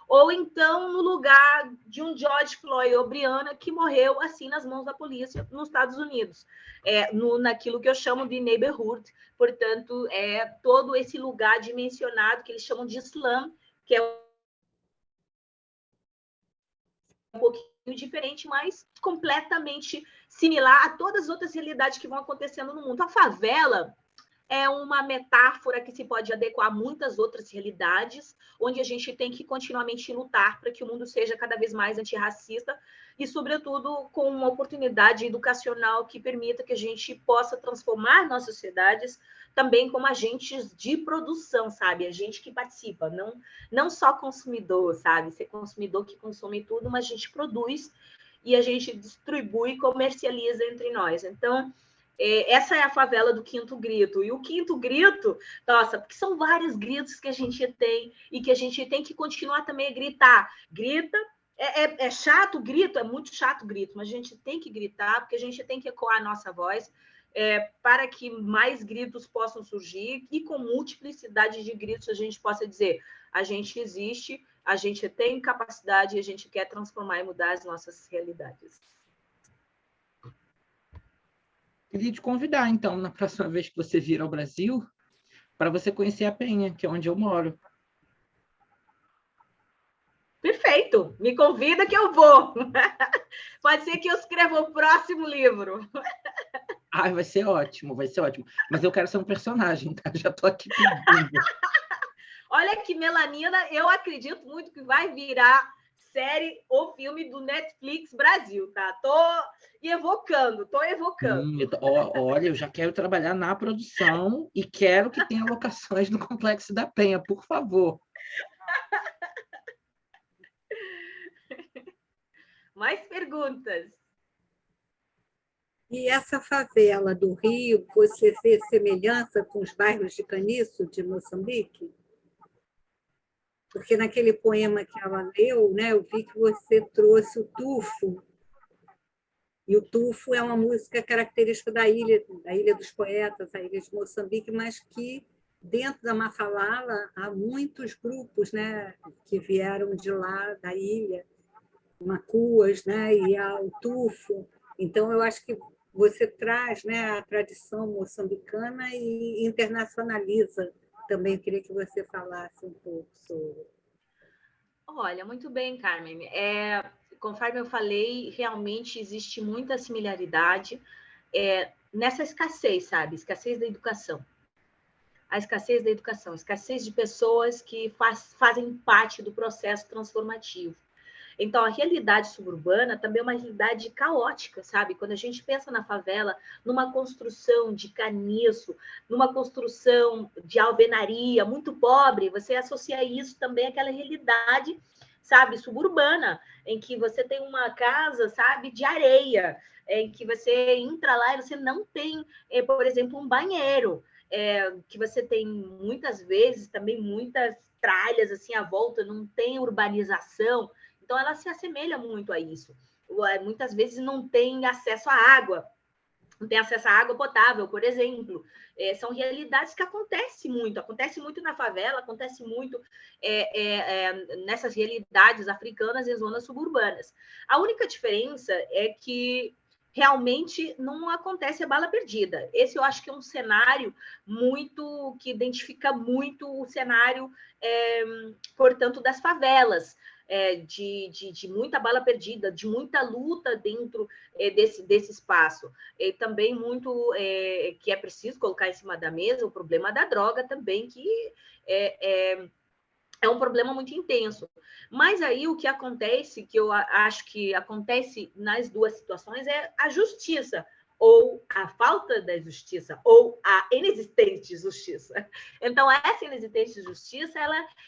ou então no lugar de um George Floyd ou Breonna que morreu assim nas mãos da polícia nos Estados Unidos, naquilo que eu chamo de neighborhood, portanto, todo esse lugar dimensionado que eles chamam de slum, que é um pouquinho diferente, mas completamente similar a todas as outras realidades que vão acontecendo no mundo. A favela é uma metáfora que se pode adequar a muitas outras realidades, onde a gente tem que continuamente lutar para que o mundo seja cada vez mais antirracista e, sobretudo, com uma oportunidade educacional que permita que a gente possa transformar nossas sociedades também como agentes de produção, sabe? Agente que participa, não só consumidor, sabe? Ser consumidor que consome tudo, mas a gente produz e a gente distribui e comercializa entre nós. Então, Essa é a favela do Quinto Grito. E o Quinto Grito, nossa, porque são vários gritos que a gente tem e que a gente tem que continuar também a gritar. Grita, é chato o grito, é muito chato o grito, mas a gente tem que gritar, porque a gente tem que ecoar a nossa voz para que mais gritos possam surgir e com multiplicidade de gritos a gente possa dizer: a gente existe, a gente tem capacidade e a gente quer transformar e mudar as nossas realidades. Queria te convidar, então, na próxima vez que você vir ao Brasil, para você conhecer a Penha, que é onde eu moro. Perfeito! Me convida que eu vou. Pode ser que eu escreva o próximo livro. Ai, vai ser ótimo, vai ser ótimo. Mas eu quero ser um personagem, tá? Já estou aqui pedindo. Olha que Melanina, eu acredito muito que vai virar série ou filme do Netflix Brasil, tá? Tô evocando. Olha, eu já quero trabalhar na produção e quero que tenha locações no Complexo da Penha, por favor. Mais perguntas? E essa favela do Rio, você vê semelhança com os bairros de Caniço, de Moçambique? Porque naquele poema que ela leu, né, eu vi que você trouxe o tufo. E o tufo é uma música característica da Ilha dos Poetas, a Ilha de Moçambique, mas que dentro da Mafalala há muitos grupos, né, que vieram de lá, da ilha, macuas, né, e há o tufo. Então, eu acho que você traz, né, a tradição moçambicana e internacionaliza também. Eu queria que você falasse um pouco sobre. Olha, muito bem, Carmen. Conforme eu falei, realmente existe muita similaridade nessa escassez, sabe? Escassez da educação. A escassez da educação, escassez de pessoas que fazem parte do processo transformativo. Então, a realidade suburbana também é uma realidade caótica, sabe? Quando a gente pensa na favela, numa construção de caniço, numa construção de alvenaria muito pobre, você associa isso também àquela realidade, sabe, suburbana, em que você tem uma casa, sabe, de areia, em que você entra lá e você não tem, por exemplo, um banheiro, que você tem muitas vezes também muitas tralhas assim à volta, não tem urbanização. Então, ela se assemelha muito a isso. Muitas vezes não tem acesso à água, não tem acesso à água potável, por exemplo. São realidades que acontece muito na favela, acontece muito nessas realidades africanas e zonas suburbanas. A única diferença é que realmente não acontece a bala perdida. Esse eu acho que é um cenário muito que identifica muito o cenário, portanto, das favelas. De muita bala perdida, de muita luta dentro desse espaço. Também muito que é preciso colocar em cima da mesa o problema da droga também, que é um problema muito intenso. Mas aí o que acontece, que eu acho que acontece nas duas situações, é a justiça, ou a falta da justiça, ou a inexistente justiça. Então, essa inexistente justiça,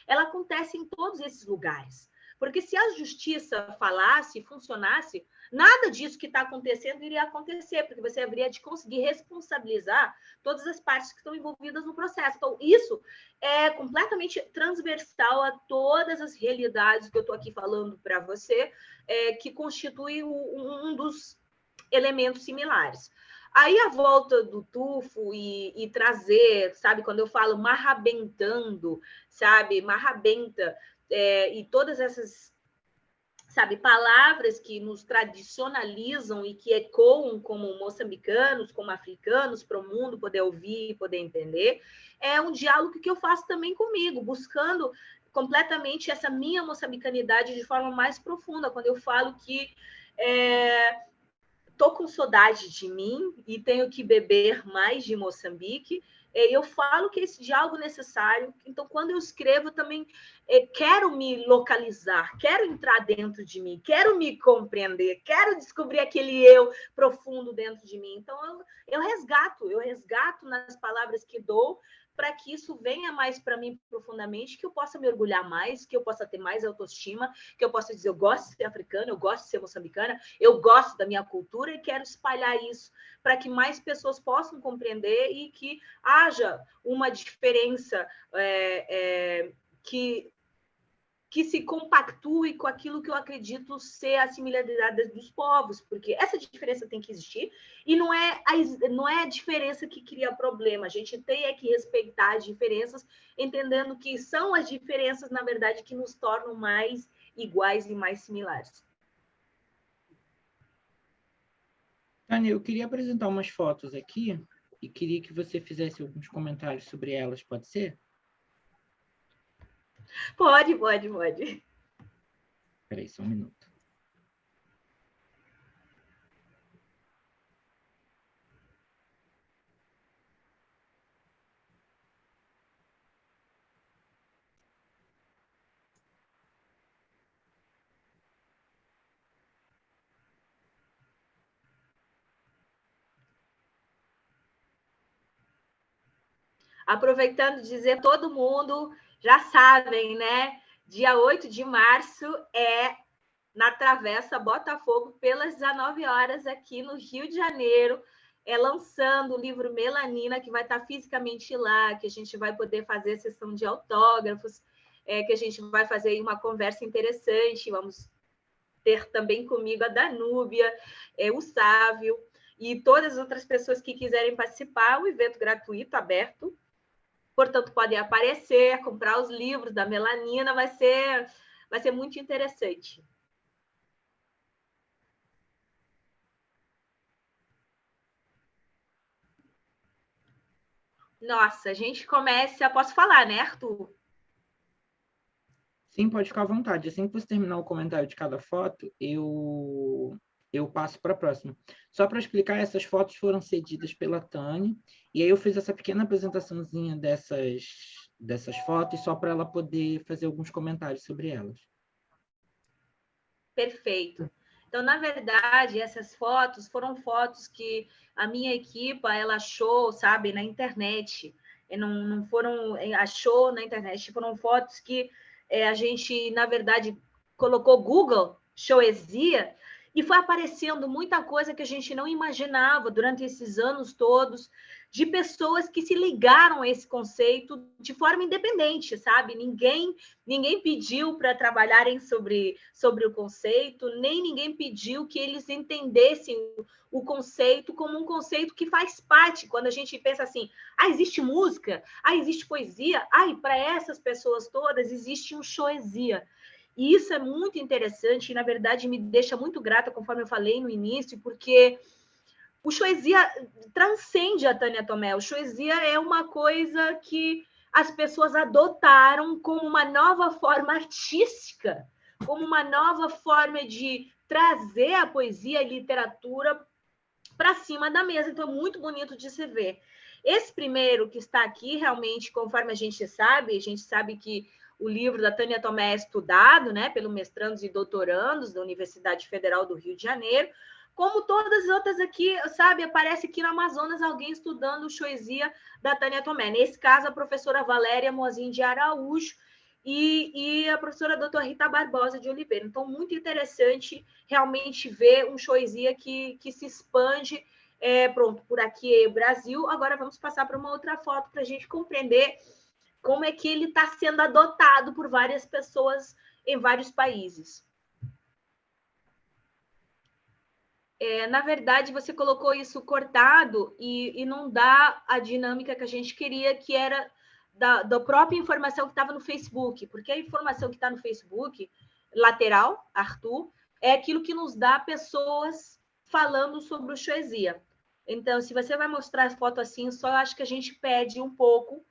ela acontece em todos esses lugares. Porque se a justiça falasse, funcionasse, nada disso que está acontecendo iria acontecer, porque você haveria de conseguir responsabilizar todas as partes que estão envolvidas no processo. Então, isso é completamente transversal a todas as realidades que eu estou aqui falando para você, que constitui um dos elementos similares. Aí a volta do tufo e trazer, sabe, quando eu falo marrabentando, sabe, marrabenta, e todas essas, sabe, palavras que nos tradicionalizam e que ecoam como moçambicanos, como africanos, para o mundo poder ouvir e poder entender, é um diálogo que eu faço também comigo, buscando completamente essa minha moçambicanidade de forma mais profunda, quando eu falo que estou com saudade de mim e tenho que beber mais de Moçambique. Eu falo que esse diálogo é necessário. Então, quando eu escrevo, também quero me localizar, quero entrar dentro de mim, quero me compreender, quero descobrir aquele eu profundo dentro de mim. Então, eu resgato nas palavras que dou para que isso venha mais para mim profundamente, que eu possa me orgulhar mais, que eu possa ter mais autoestima, que eu possa dizer, eu gosto de ser africana, eu gosto de ser moçambicana, eu gosto da minha cultura e quero espalhar isso para que mais pessoas possam compreender e que haja uma diferença que se compactue com aquilo que eu acredito ser a similaridade dos povos, porque essa diferença tem que existir e não é a diferença que cria problema. A gente tem que respeitar as diferenças, entendendo que são as diferenças, na verdade, que nos tornam mais iguais e mais similares. Tânia, eu queria apresentar umas fotos aqui e queria que você fizesse alguns comentários sobre elas, pode ser? Pode. Espera aí, só um minuto. Aproveitando de dizer, todo mundo já sabem, né? Dia 8 de março é na Travessa Botafogo, pelas 19 horas, aqui no Rio de Janeiro, lançando o livro Melanina, que vai estar fisicamente lá, que a gente vai poder fazer sessão de autógrafos, que a gente vai fazer uma conversa interessante, vamos ter também comigo a Danúbia, o Sávio, e todas as outras pessoas que quiserem participar, o evento gratuito, aberto, portanto, podem aparecer, comprar os livros da Melanina, vai ser muito interessante. Nossa, a gente começa... Posso falar, né, Arthur? Sim, pode ficar à vontade. Assim que você terminar o comentário de cada foto, eu passo para a próxima. Só para explicar, essas fotos foram cedidas pela Tânia, e aí eu fiz essa pequena apresentaçãozinha dessas fotos, só para ela poder fazer alguns comentários sobre elas. Perfeito. Então, na verdade, essas fotos foram fotos que a minha equipa ela achou, sabe, na internet. Não foram, achou na internet, foram fotos que a gente, na verdade, colocou Google, Choesia, e foi aparecendo muita coisa que a gente não imaginava durante esses anos todos, de pessoas que se ligaram a esse conceito de forma independente, sabe? Ninguém pediu para trabalharem sobre o conceito, nem ninguém pediu que eles entendessem o conceito como um conceito que faz parte. Quando a gente pensa assim, existe música, existe poesia, e para essas pessoas todas existe um choesia. E isso é muito interessante e, na verdade, me deixa muito grata, conforme eu falei no início, porque o choesia transcende a Tânia Tomé. O choesia é uma coisa que as pessoas adotaram como uma nova forma artística, como uma nova forma de trazer a poesia e a literatura para cima da mesa. Então, é muito bonito de se ver. Esse primeiro que está aqui, realmente, conforme a gente sabe que o livro da Tânia Tomé é estudado, né, pelo mestrandos e doutorandos da Universidade Federal do Rio de Janeiro, como todas as outras aqui, sabe, aparece aqui no Amazonas alguém estudando o choesia da Tânia Tomé. Nesse caso, a professora Valéria Mozin de Araújo e a professora doutora Rita Barbosa de Oliveira. Então, muito interessante realmente ver um choesia que se expande. Pronto, por aqui é o Brasil. Agora vamos passar para uma outra foto para a gente compreender como é que ele está sendo adotado por várias pessoas em vários países. Na verdade, você colocou isso cortado e não dá a dinâmica que a gente queria, que era da própria informação que estava no Facebook, porque a informação que está no Facebook, lateral, Arthur, é aquilo que nos dá pessoas falando sobre o choesia. Então, se você vai mostrar as fotos assim, só acho que a gente perde um pouco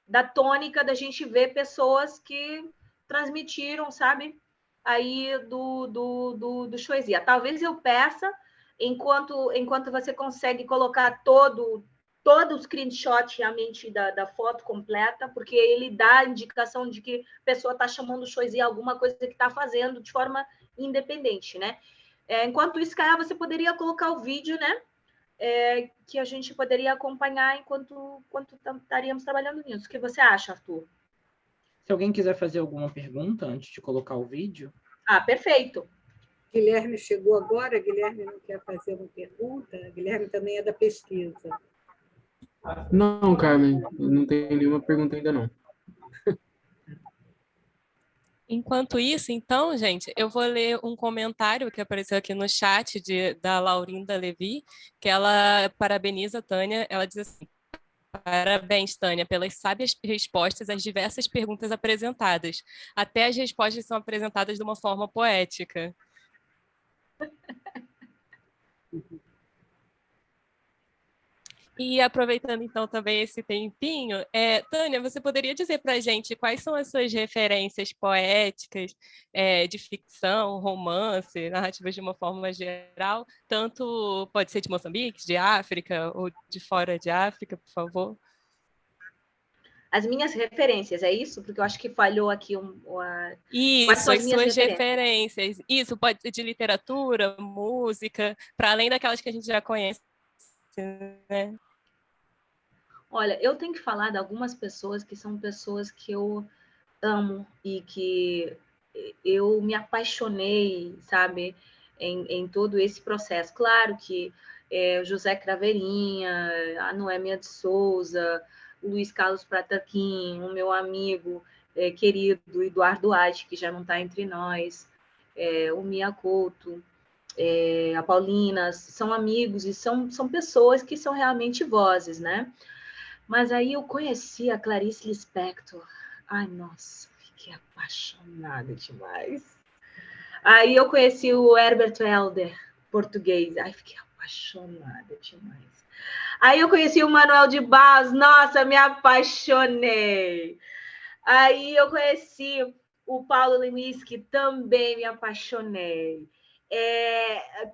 da tônica da gente ver pessoas que transmitiram, sabe, aí do choesia. Talvez eu peça, enquanto você consegue colocar todo o screenshot realmente da foto completa, porque ele dá a indicação de que a pessoa está chamando choesia alguma coisa que está fazendo de forma independente, né? Enquanto isso, Caio, você poderia colocar o vídeo, né? que a gente poderia acompanhar enquanto estaríamos trabalhando nisso. O que você acha, Arthur? Se alguém quiser fazer alguma pergunta antes de colocar o vídeo. Ah, perfeito. Guilherme chegou agora, Guilherme não quer fazer uma pergunta? Guilherme também é da pesquisa. Não, Carmen, não tenho nenhuma pergunta ainda não. Enquanto isso, então, gente, eu vou ler um comentário que apareceu aqui no chat da Laurinda Levi, que ela parabeniza a Tânia. Ela diz assim: parabéns, Tânia, pelas sábias respostas às diversas perguntas apresentadas. Até as respostas são apresentadas de uma forma poética. E aproveitando, então, também esse tempinho, Tânia, você poderia dizer para a gente quais são as suas referências poéticas, de ficção, romance, narrativas de uma forma geral? Tanto pode ser de Moçambique, de África ou de fora de África, por favor? As minhas referências, é isso? Porque eu acho que falhou aqui Isso, as suas referências. Isso, pode ser de literatura, música, para além daquelas que a gente já conhece, né? Olha, eu tenho que falar de algumas pessoas que são pessoas que eu amo e que eu me apaixonei, sabe, em todo esse processo. Claro que José Craveirinha, a Noêmia de Souza, o Luiz Carlos Prataquim, o meu amigo querido Eduardo Duarte, que já não está entre nós, o Mia Couto, a Paulina, são amigos e são pessoas que são realmente vozes, né? Mas aí eu conheci a Clarice Lispector. Ai, nossa, fiquei apaixonada demais. Aí eu conheci o Herbert Helder, português. Ai, fiquei apaixonada demais. Aí eu conheci o Manuel de Barros. Nossa, me apaixonei. Aí eu conheci o Paulo Leminski, também me apaixonei.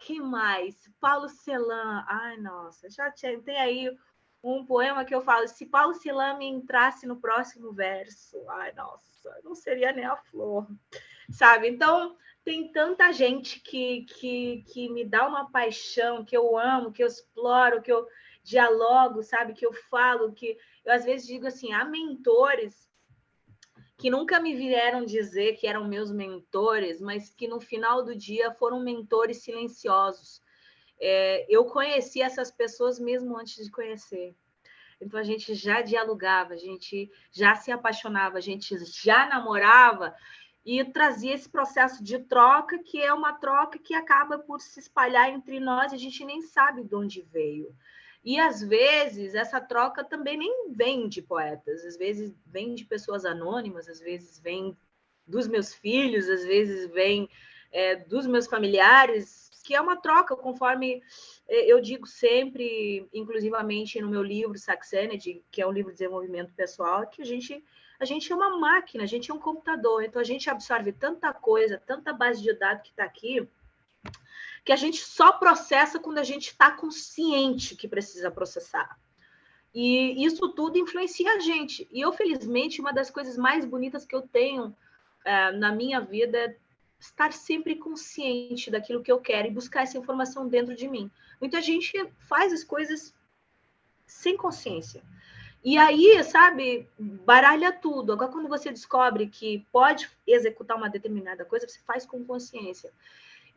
Que mais? Paulo Celan. Ai, nossa, já tem aí um poema que eu falo: se Paulo Celan me entrasse no próximo verso, ai, nossa, não seria nem a flor, sabe? Então, tem tanta gente que me dá uma paixão, que eu amo, que eu exploro, que eu dialogo, sabe? Que eu falo, que eu às vezes digo assim, há mentores que nunca me vieram dizer que eram meus mentores, mas que no final do dia foram mentores silenciosos. Eu conheci essas pessoas mesmo antes de conhecer. Então, a gente já dialogava, a gente já se apaixonava, a gente já namorava e trazia esse processo de troca, que é uma troca que acaba por se espalhar entre nós, a gente nem sabe de onde veio. E, às vezes, essa troca também nem vem de poetas, às vezes vem de pessoas anônimas, às vezes vem dos meus filhos, às vezes vem dos meus familiares, que é uma troca, conforme eu digo sempre, inclusivamente no meu livro, Saxenity, que é um livro de desenvolvimento pessoal, que a gente é uma máquina, a gente é um computador, então a gente absorve tanta coisa, tanta base de dados que está aqui, que a gente só processa quando a gente está consciente que precisa processar. E isso tudo influencia a gente. E eu, felizmente, uma das coisas mais bonitas que eu tenho na minha vida é estar sempre consciente daquilo que eu quero e buscar essa informação dentro de mim. Muita gente faz as coisas sem consciência. E aí, sabe, baralha tudo. Agora, quando você descobre que pode executar uma determinada coisa, você faz com consciência.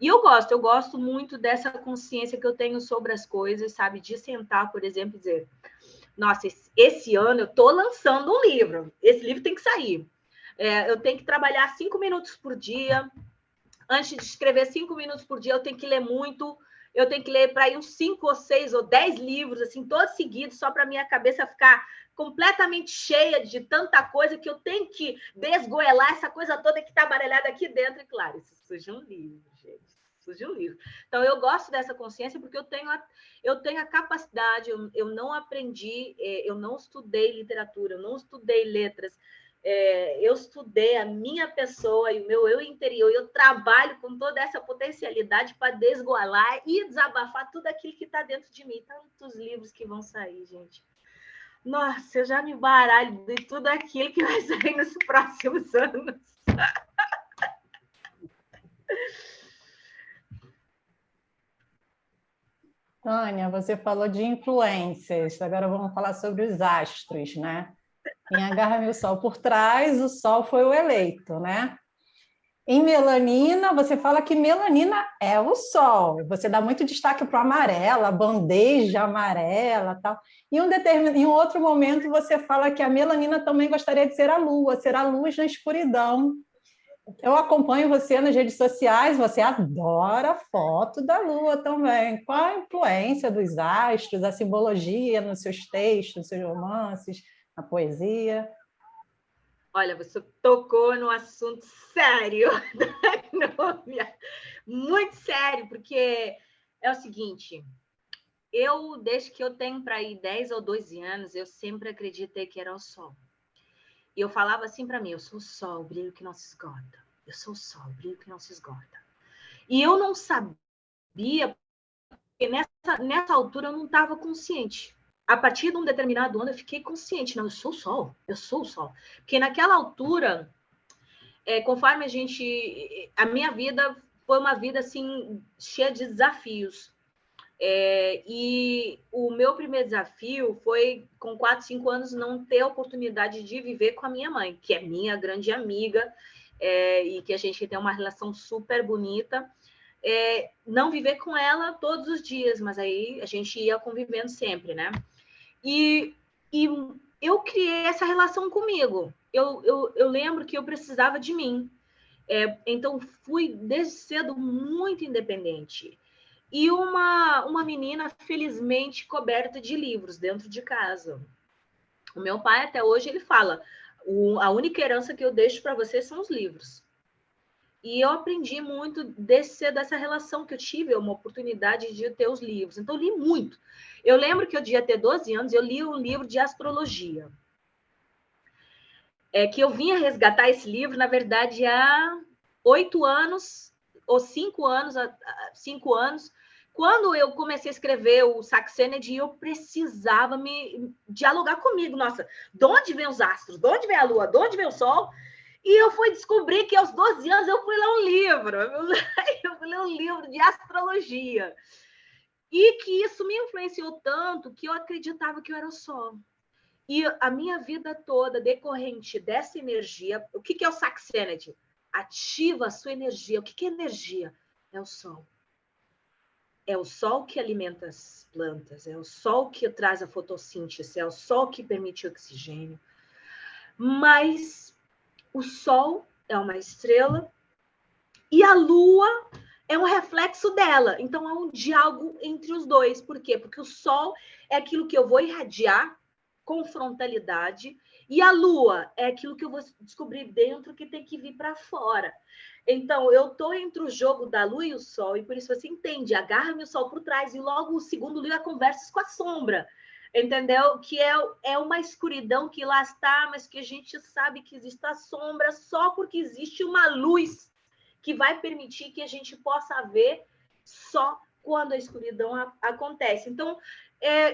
E eu gosto muito dessa consciência que eu tenho sobre as coisas, sabe? De sentar, por exemplo, e dizer: nossa, esse ano eu estou lançando um livro. Esse livro tem que sair. Eu tenho que trabalhar 5 minutos por dia. Antes de escrever 5 minutos por dia, eu tenho que ler muito. Eu tenho que ler para ir uns 5 ou 6 ou 10 livros, assim, todos seguidos, só para minha cabeça ficar completamente cheia de tanta coisa que eu tenho que desgoelar essa coisa toda que está baralhada aqui dentro. E, claro, isso surge um livro, gente. Surge um livro. Então, eu gosto dessa consciência porque eu tenho a capacidade, eu não aprendi, eu não estudei literatura, eu não estudei letras, eu estudei a minha pessoa e o meu eu interior, eu trabalho com toda essa potencialidade para desgolar e desabafar tudo aquilo que está dentro de mim. Tantos livros que vão sair, gente. Nossa, eu já me baralho de tudo aquilo que vai sair nos próximos anos. Tânia, você falou de influências, agora vamos falar sobre os astros, né? Em Agarra-me o Sol por trás, o Sol foi o eleito, né? Em Melanina, você fala que melanina é o Sol. Você dá muito destaque para o amarelo, a bandeja amarela, tal. Em um outro momento, você fala que a melanina também gostaria de ser a lua, ser a luz na escuridão. Eu acompanho você nas redes sociais, você adora foto da lua também. Qual a influência dos astros, a simbologia nos seus textos, nos seus romances, na poesia? Olha, você tocou no assunto sério da agronomia. Muito sério, porque é o seguinte, desde que eu tenho para ir 10 ou 12 anos, eu sempre acreditei que era o sol. E eu falava assim para mim, eu sou o sol, o brilho que não se esgota. Eu sou o sol, o brilho que não se esgota. E eu não sabia, porque nessa altura eu não estava consciente. A partir de um determinado ano eu fiquei consciente, não, eu sou o sol, eu sou o sol. Porque naquela altura, conforme a minha vida foi uma vida assim cheia de desafios. E o meu primeiro desafio foi, com 4, 5 anos, não ter a oportunidade de viver com a minha mãe, que é minha grande amiga, e que a gente tem uma relação super bonita. Não viver com ela todos os dias, mas aí a gente ia convivendo sempre, né? E eu criei essa relação comigo. Eu lembro que eu precisava de mim. Então, fui desde cedo muito independente. E uma menina, felizmente, coberta de livros dentro de casa. O meu pai, até hoje, ele fala, a única herança que eu deixo para você são os livros. E eu aprendi muito dessa relação que eu tive, uma oportunidade de ter os livros. Então, eu li muito. Eu lembro que eu devia ter 12 anos, eu li um livro de astrologia. Que eu vinha resgatar esse livro, na verdade, há 8 anos, ou 5 anos, 5 anos, quando eu comecei a escrever o Saxened, eu precisava me dialogar comigo. Nossa, de onde vem os astros? De onde vem a lua? De onde vem o sol? E eu fui descobrir que aos 12 anos eu fui ler um livro. Eu fui ler um livro de astrologia. E que isso me influenciou tanto que eu acreditava que eu era o sol. E a minha vida toda, decorrente dessa energia, o que é o Saxened? Ativa a sua energia. O que é energia? É o sol. É o sol que alimenta as plantas, é o sol que traz a fotossíntese, é o sol que permite o oxigênio. Mas o sol é uma estrela e a lua é um reflexo dela. Então, há um diálogo entre os dois. Por quê? Porque o sol é aquilo que eu vou irradiar com frontalidade e a lua é aquilo que eu vou descobrir dentro que tem que vir para fora. Então, eu estou entre o jogo da lua e o sol, e por isso você entende, agarra-me o sol por trás, e logo o segundo livro é conversas com a sombra, entendeu? Que é uma escuridão que lá está, mas que a gente sabe que existe a sombra só porque existe uma luz que vai permitir que a gente possa ver só quando a escuridão acontece. Então,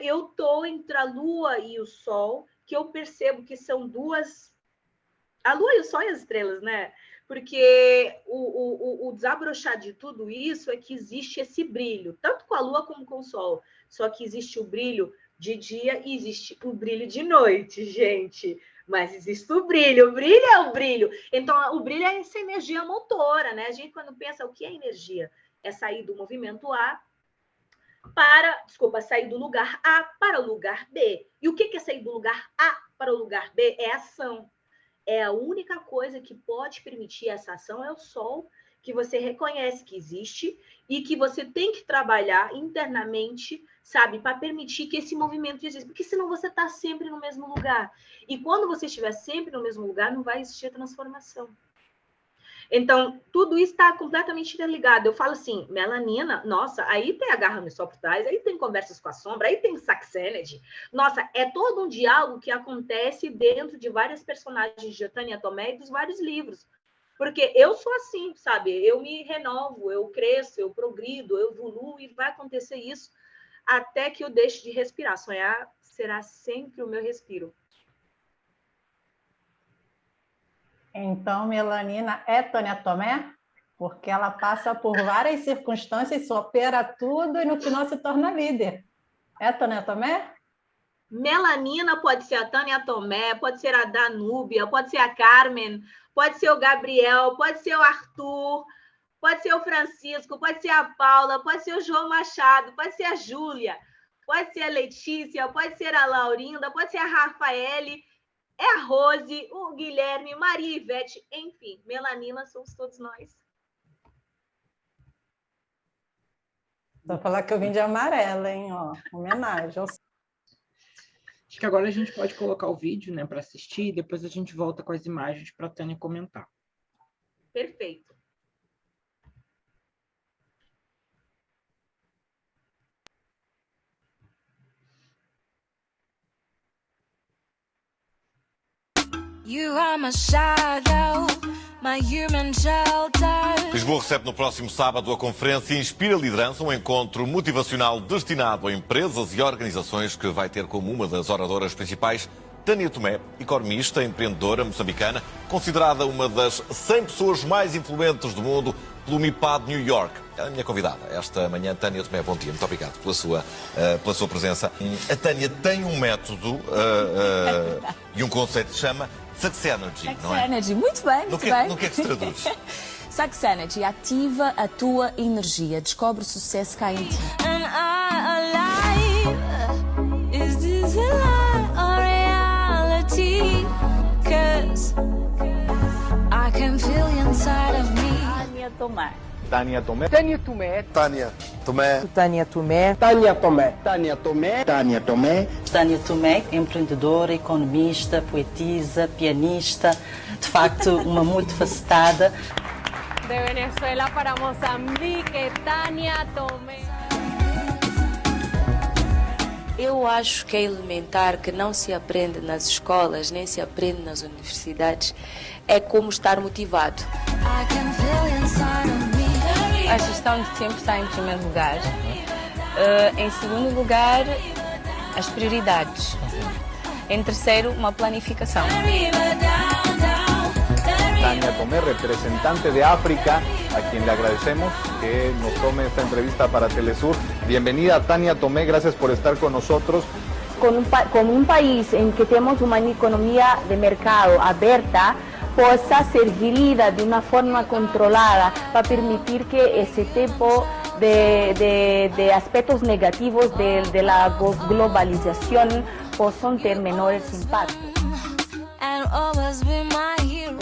eu estou entre a lua e o sol, que eu percebo que são duas... A lua e o sol e as estrelas, né? Porque o desabrochar de tudo isso é que existe esse brilho, tanto com a lua como com o sol. Só que existe o brilho de dia e existe o brilho de noite, gente. Mas existe o brilho é o brilho. Então, o brilho é essa energia motora, né? A gente, quando pensa o que é energia, é sair do movimento A sair do lugar A para o lugar B. E o que é sair do lugar A para o lugar B? É ação. É a única coisa que pode permitir essa ação é o sol, que você reconhece que existe e que você tem que trabalhar internamente, sabe, para permitir que esse movimento exista, porque senão você está sempre no mesmo lugar. E quando você estiver sempre no mesmo lugar, não vai existir transformação. Então, tudo isso está completamente interligado. Eu falo assim, melanina, nossa, aí tem Agarra-me Sol por trás, aí tem Conversas com a Sombra, aí tem Saxened. Nossa, é todo um diálogo que acontece dentro de várias personagens de Tânia Tomé e dos vários livros. Porque eu sou assim, sabe? Eu me renovo, eu cresço, eu progrido, eu evoluo e vai acontecer isso até que eu deixe de respirar. Sonhar será sempre o meu respiro. Então, melanina é Tânia Tomé? porque ela passa por várias circunstâncias, supera tudo e no final se torna líder. É, Tânia Tomé? Melanina pode ser a Tânia Tomé, pode ser a Danúbia, pode ser a Carmen, pode ser o Gabriel, pode ser o Arthur, pode ser o Francisco, pode ser a Paula, pode ser o João Machado, pode ser a Júlia, pode ser a Letícia, pode ser a Laurinda, pode ser a Rafaele, é a Rose, o Guilherme, Maria Ivete, enfim, melanina somos todos nós. Vou falar que eu vim de amarela, hein? Ó, homenagem. Acho que agora a gente pode colocar o vídeo, né, para assistir, e depois a gente volta com as imagens para a Tânia comentar. Perfeito. You are my shadow, my human shelter. Lisboa recebe no próximo sábado a conferência Inspira Liderança, um encontro motivacional destinado a empresas e organizações que vai ter como uma das oradoras principais Tânia Tomé, economista, empreendedora moçambicana, considerada uma das 100 pessoas mais influentes do mundo pelo MIPAD New York. É a minha convidada esta manhã, Tânia Tomé. Bom dia, muito obrigado pela sua presença. A Tânia tem um método e um conceito que se chama Success Energy, não é? Energy, muito bem, muito bem. No que é que se traduz? Success Energy, ativa a tua energia, descobre o sucesso cá em ti. And I alive? Is this a lie or reality? 'Cause I can feel inside of me. Tânia Tomé. Tânia Tomé. Tânia Tomé. Tânia Tomé. Tânia Tomé. Tânia Tomé. Tânia Tomé. Tânia Tomé. Tânia Tomé, empreendedora, economista, poetisa, pianista, de facto uma multifacetada. De Venezuela para Moçambique, Tânia Tomé. Eu acho que é elementar, que não se aprende nas escolas, nem se aprende nas universidades, é como estar motivado. A gestão de tempo está em primeiro lugar. Em segundo lugar, as prioridades. Em terceiro, uma planificação. Tânia Tomé, representante de África, a quien le agradecemos que nos tome esta entrevista para Telesur. Bienvenida, Tânia Tomé, gracias por estar con nosotros. Como un país en que tenemos una economía de mercado abierta, possa ser gerida de una forma controlada para permitir que ese tipo de aspectos negativos de la globalización puedan tener menores impactos.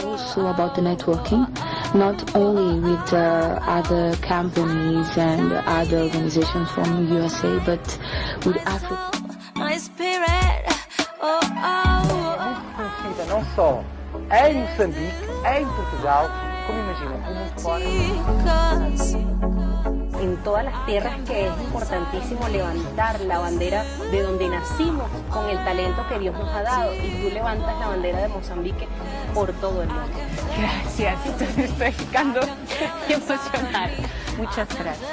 Also about the networking, not only with other companies and other organizations from USA, but with Africa. My spirit, oh, oh. Não só em Moçambique, em Portugal, como imaginam, o mundo fora. En todas las tierras que es importantísimo levantar la bandera de donde nacimos con el talento que Dios nos ha dado, y tú levantas la bandera de Mozambique por todo el mundo. Gracias, estoy ficando emocionada. Muchas gracias.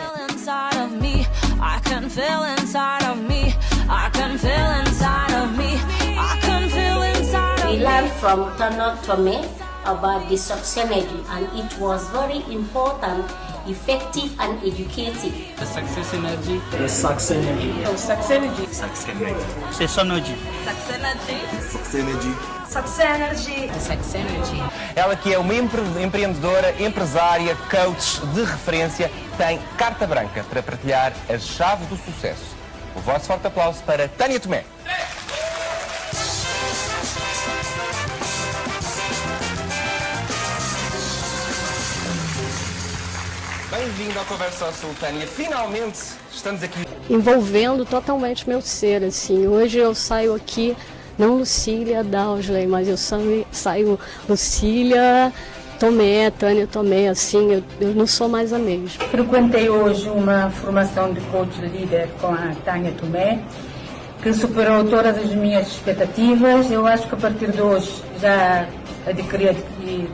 We learned from Tânia Tomé about the success energy, and it was very important, effective and educative. The success energy. The success energy. Oh, success energy. Success energy. Success energy. Success energy. Success energy. Success energy. Success energy. Ela, que é uma empreendedora, empresária, coach de referência, tem carta branca para partilhar as chaves do sucesso. O vosso forte aplauso para Tânia Tomé. Bem-vindo à Conversa ao Sul, Tânia. Finalmente estamos aqui. Envolvendo totalmente meu ser, assim. Hoje eu saio aqui, não Lucília Dausley, mas eu saio Lucília Tomé, Tânia Tomé, assim, eu não sou mais a mesma. Frequentei hoje uma formação de coach líder com a Tânia Tomé, que superou todas as minhas expectativas. Eu acho que a partir de hoje já adquiri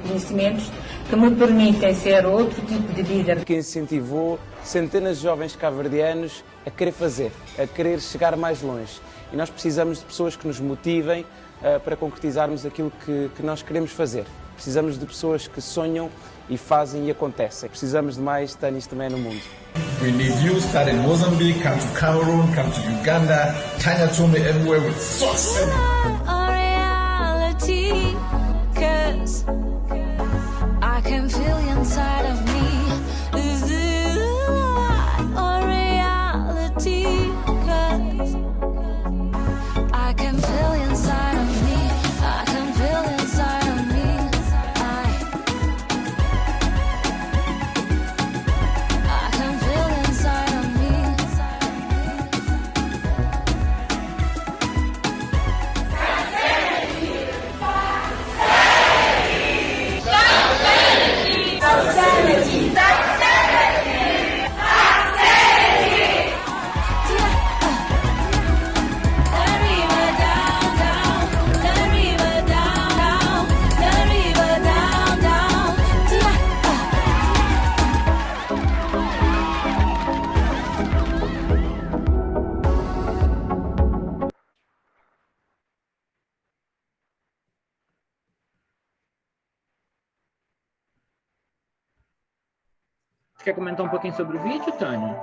conhecimentos que me permitem ser outro tipo de líder. Que incentivou centenas de jovens cabo-verdianos a querer fazer, a querer chegar mais longe. E nós precisamos de pessoas que nos motivem para concretizarmos aquilo que nós queremos fazer. Precisamos de pessoas que sonham e fazem e acontecem. Precisamos de mais Tânias Tomé no mundo. We need you, start in Mozambique, come to Cameroon, come to Uganda, Tanya Tomé everywhere with success. A reality, 'cause I can feel you inside of me. Is it a lie or reality? 'Cause I can feel you inside of me. I can feel you inside of me. I can feel you inside of me. Você quer comentar um pouquinho sobre o vídeo, Tânia?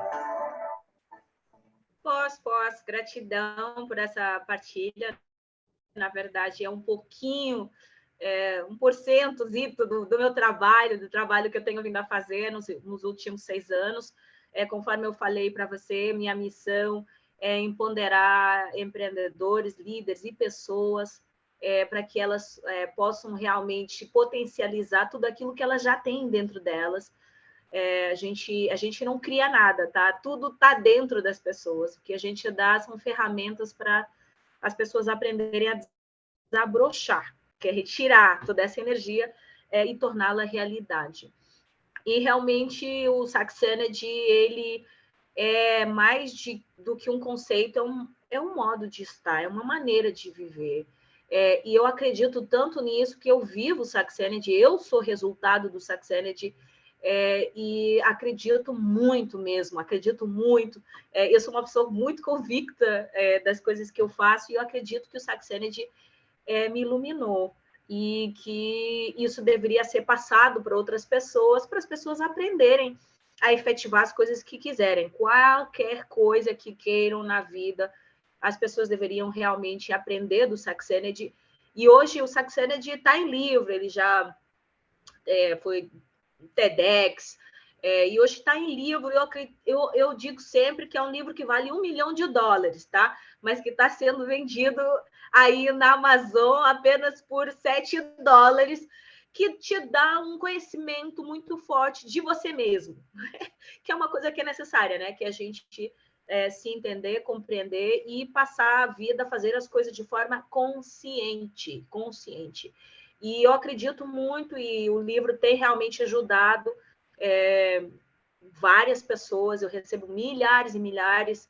Posso. Gratidão por essa partilha. Na verdade, é um pouquinho, 1% do meu trabalho, do trabalho que eu tenho vindo a fazer nos últimos 6 anos. Conforme eu falei para você, minha missão é empoderar empreendedores, líderes e pessoas para que elas possam realmente potencializar tudo aquilo que elas já têm dentro delas. A gente não cria nada, tá? Tudo está dentro das pessoas. O que a gente dá são ferramentas para as pessoas aprenderem a desabrochar, que é retirar toda essa energia e torná-la realidade. E realmente o Saxenergy, ele é mais do que um conceito, é um modo de estar, é uma maneira de viver. E eu acredito tanto nisso que eu vivo o Saxenergy, eu sou resultado do Saxenergy. E acredito muito mesmo, acredito muito. Eu sou uma pessoa muito convicta das coisas que eu faço e eu acredito que o Saxenergy me iluminou e que isso deveria ser passado para outras pessoas, para as pessoas aprenderem a efetivar as coisas que quiserem. Qualquer coisa que queiram na vida, as pessoas deveriam realmente aprender do Saxenergy. E hoje o Saxenergy está em livro, ele já foi TEDx, e hoje está em livro. Eu digo sempre que é um livro que vale $1 milhão, tá? Mas que está sendo vendido aí na Amazon apenas por $7, que te dá um conhecimento muito forte de você mesmo, que é uma coisa que é necessária, né? Que a gente se entender, compreender e passar a vida a fazer as coisas de forma consciente. E eu acredito muito, e o livro tem realmente ajudado várias pessoas. Eu recebo milhares e milhares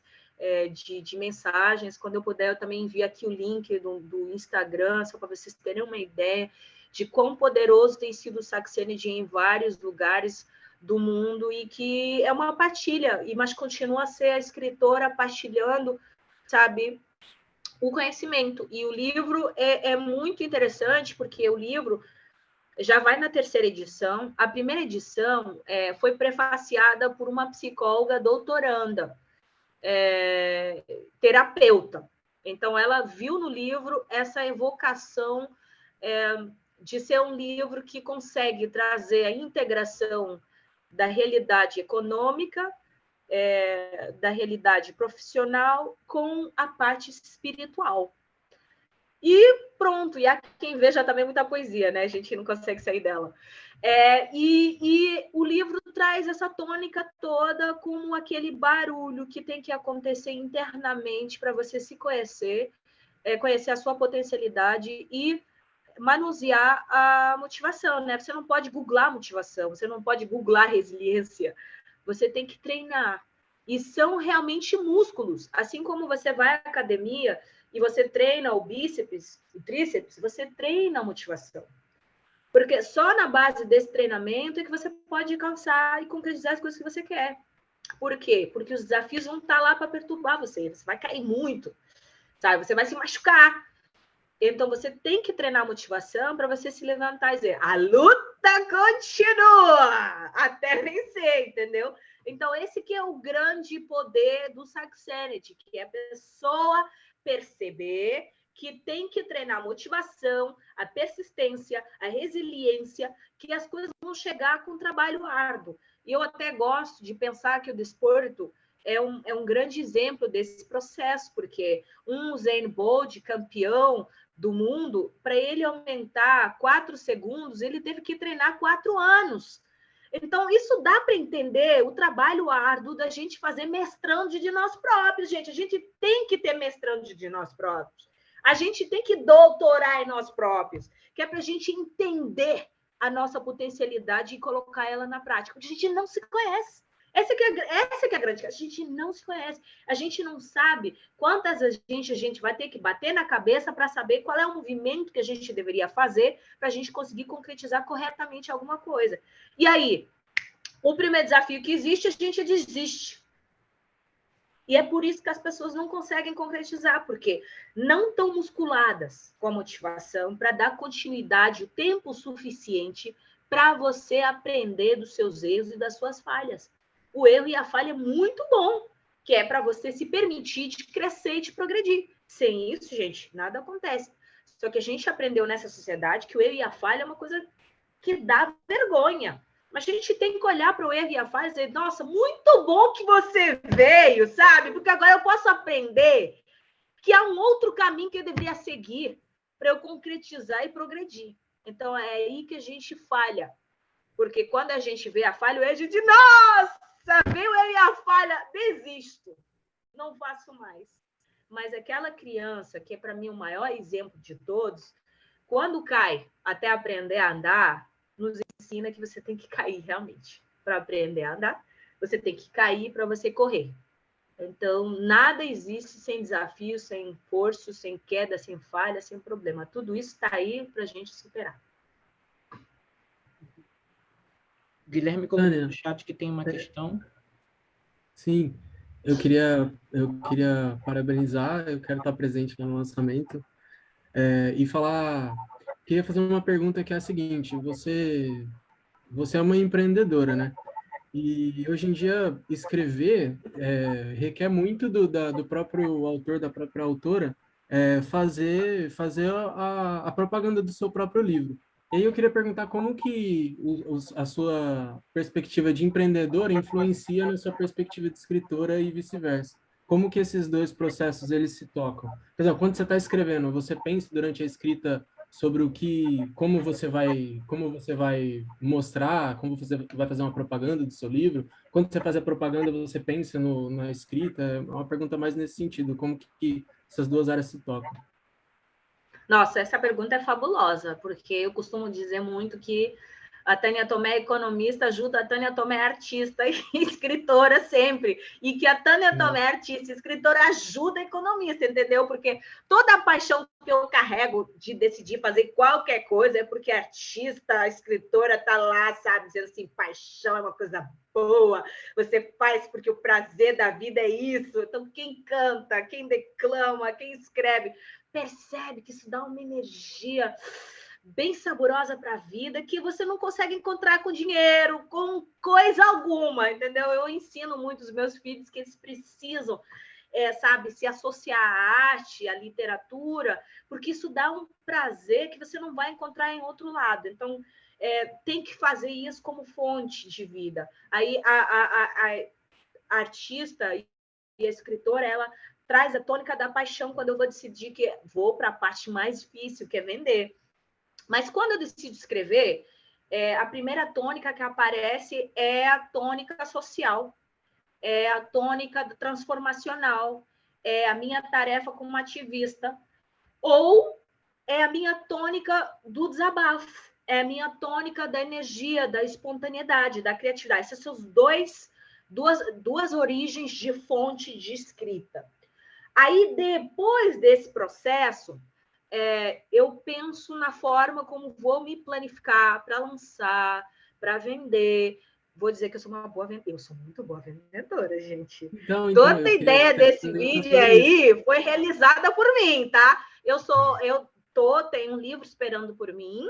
de mensagens. Quando eu puder, eu também envio aqui o link do Instagram, só para vocês terem uma ideia de quão poderoso tem sido o Saxenergy em vários lugares do mundo, e que é uma partilha, mas continua a ser a escritora partilhando, sabe, o conhecimento. E o livro é muito interessante, porque o livro já vai na 3ª edição. A primeira edição foi prefaciada por uma psicóloga doutoranda, terapeuta. Então, ela viu no livro essa evocação de ser um livro que consegue trazer a integração da realidade econômica, da realidade profissional com a parte espiritual. E pronto, e há quem veja também muita poesia, né? A gente não consegue sair dela. E o livro traz essa tônica toda como aquele barulho que tem que acontecer internamente para você se conhecer, conhecer a sua potencialidade e manusear a motivação, né? Você não pode googlar motivação, você não pode googlar resiliência, você tem que treinar. E são realmente músculos. Assim como você vai à academia e você treina o bíceps e tríceps, você treina a motivação. Porque só na base desse treinamento é que você pode alcançar e concretizar as coisas que você quer. Por quê? Porque os desafios vão estar lá para perturbar você. Você vai cair muito, sabe? Você vai se machucar. Então, você tem que treinar a motivação para você se levantar e dizer, a luta continua até vencer, entendeu? Então, esse que é o grande poder do Saxenity, que é a pessoa perceber que tem que treinar a motivação, a persistência, a resiliência, que as coisas vão chegar com trabalho árduo. E eu até gosto de pensar que o desporto é um grande exemplo desse processo, porque um Usain Bolt, campeão do mundo, para ele aumentar 4 segundos, ele teve que treinar 4 anos. Então, isso dá para entender o trabalho árduo da gente fazer mestrando de nós próprios, gente. A gente tem que ter mestrando de nós próprios. A gente tem que doutorar em nós próprios, que é para a gente entender a nossa potencialidade e colocar ela na prática. Porque a gente não se conhece. Essa que é a grande questão. A gente não se conhece. A gente não sabe quantas vezes a gente vai ter que bater na cabeça para saber qual é o movimento que a gente deveria fazer para a gente conseguir concretizar corretamente alguma coisa. E aí, o primeiro desafio que existe, a gente desiste. E é por isso que as pessoas não conseguem concretizar, porque não estão musculadas com a motivação para dar continuidade o tempo suficiente para você aprender dos seus erros e das suas falhas. O erro e a falha é muito bom, que é para você se permitir de crescer e de progredir. Sem isso, gente, nada acontece. Só que a gente aprendeu nessa sociedade que o erro e a falha é uma coisa que dá vergonha. Mas a gente tem que olhar para o erro e a falha e dizer, nossa, muito bom que você veio, sabe? Porque agora eu posso aprender que há um outro caminho que eu deveria seguir para eu concretizar e progredir. Então, é aí que a gente falha. Porque quando a gente vê a falha, o erro de nossa, veio o erro e a falha, desisto. Não faço mais. Mas aquela criança, que é para mim o maior exemplo de todos, quando cai até aprender a andar, nos ensina que você tem que cair realmente. Para aprender a andar, você tem que cair para você correr. Então, nada existe sem desafio, sem esforço, sem queda, sem falha, sem problema. Tudo isso está aí para a gente superar. Guilherme colocou no chat que tem uma questão. Sim, eu queria parabenizar, eu quero estar presente no lançamento e falar... Queria fazer uma pergunta que é a seguinte, você é uma empreendedora, né? E hoje em dia escrever requer muito do próprio autor, da própria autora, fazer a propaganda do seu próprio livro. E aí eu queria perguntar como que a sua perspectiva de empreendedora influencia na sua perspectiva de escritora e vice-versa. Como que esses dois processos eles se tocam? Por exemplo, quando você está escrevendo, você pensa durante a escrita sobre como você vai mostrar, como você vai fazer uma propaganda do seu livro. Quando você faz a propaganda, você pensa na escrita? É uma pergunta mais nesse sentido, como que essas duas áreas se tocam? Nossa, essa pergunta é fabulosa, porque eu costumo dizer muito que a Tânia Tomé é economista, ajuda a Tânia Tomé é artista e escritora sempre. E que a Tânia Tomé é artista e escritora ajuda a economista, entendeu? Porque toda a paixão que eu carrego de decidir fazer qualquer coisa é porque a artista, a escritora está lá, sabe? Dizendo assim, paixão é uma coisa boa, você faz porque o prazer da vida é isso. Então, quem canta, quem declama, quem escreve, percebe que isso dá uma energia bem saborosa para a vida, que você não consegue encontrar com dinheiro, com coisa alguma, entendeu? Eu ensino muito os meus filhos que eles precisam, sabe, se associar à arte, à literatura, porque isso dá um prazer que você não vai encontrar em outro lado. Então, tem que fazer isso como fonte de vida. Aí, a artista e a escritora, ela traz a tônica da paixão quando eu vou decidir que vou para a parte mais difícil, que é vender. Mas quando eu decido escrever, a primeira tônica que aparece é a tônica social, é a tônica transformacional, é a minha tarefa como ativista, ou é a minha tônica do desabafo, é a minha tônica da energia, da espontaneidade, da criatividade. Essas são duas origens de fonte de escrita. Aí, depois desse processo, eu penso na forma como vou me planificar para lançar, para vender. Vou dizer que eu sou uma boa vendedora. Eu sou muito boa vendedora, gente. Toda a ideia desse vídeo aí foi realizada por mim, tá? Eu tem um livro esperando por mim,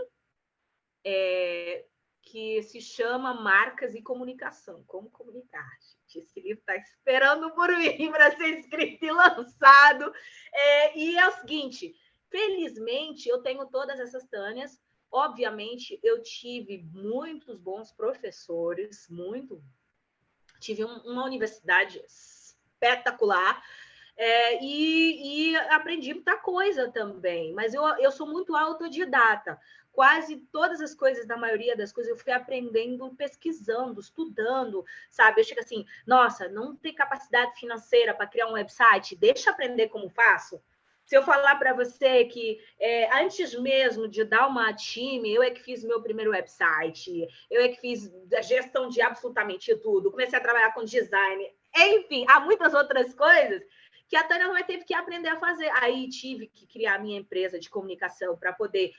que se chama Marcas e Comunicação. Como comunicar, gente? Esse livro está esperando por mim para ser escrito e lançado. E é o seguinte, felizmente, eu tenho todas essas Tânias. Obviamente, eu tive muitos bons professores, tive uma universidade espetacular, e aprendi muita coisa também, mas eu sou muito autodidata. Quase todas as coisas, da maioria das coisas, eu fui aprendendo, pesquisando, estudando, sabe? Eu chego assim, nossa, não tem capacidade financeira para criar um website? Deixa eu aprender como faço. Se eu falar para você que antes mesmo de dar uma time, eu é que fiz meu primeiro website, eu é que fiz a gestão de absolutamente tudo, comecei a trabalhar com design, enfim, há muitas outras coisas que a Tânia não teve que aprender a fazer. Aí tive que criar a minha empresa de comunicação para poder...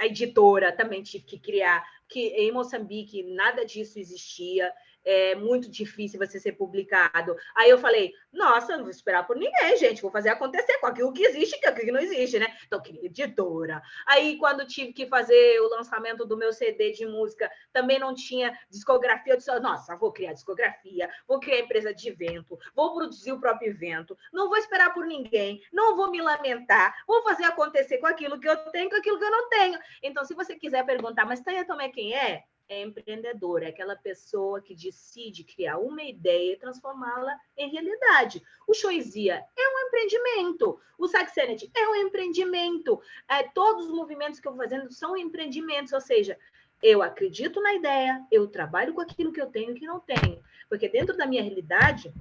a editora também tive que criar, que em Moçambique nada disso existia, é muito difícil você ser publicado. Aí eu falei, nossa, não vou esperar por ninguém, gente, vou fazer acontecer com aquilo que existe, com aquilo que não existe, né? Então, queria editora. Aí, quando tive que fazer o lançamento do meu CD de música, também não tinha discografia. Eu disse, nossa, vou criar discografia, vou criar empresa de evento, vou produzir o próprio evento, não vou esperar por ninguém, não vou me lamentar, vou fazer acontecer com aquilo que eu tenho, com aquilo que eu não tenho. Então, se você quiser perguntar, mas Tânia Tomé quem é? É empreendedora, é aquela pessoa que decide criar uma ideia e transformá-la em realidade. O Choisia é um empreendimento, o Saxenet é um empreendimento, todos os movimentos que eu vou fazendo são empreendimentos, ou seja, eu acredito na ideia, eu trabalho com aquilo que eu tenho e que não tenho, porque dentro da minha realidade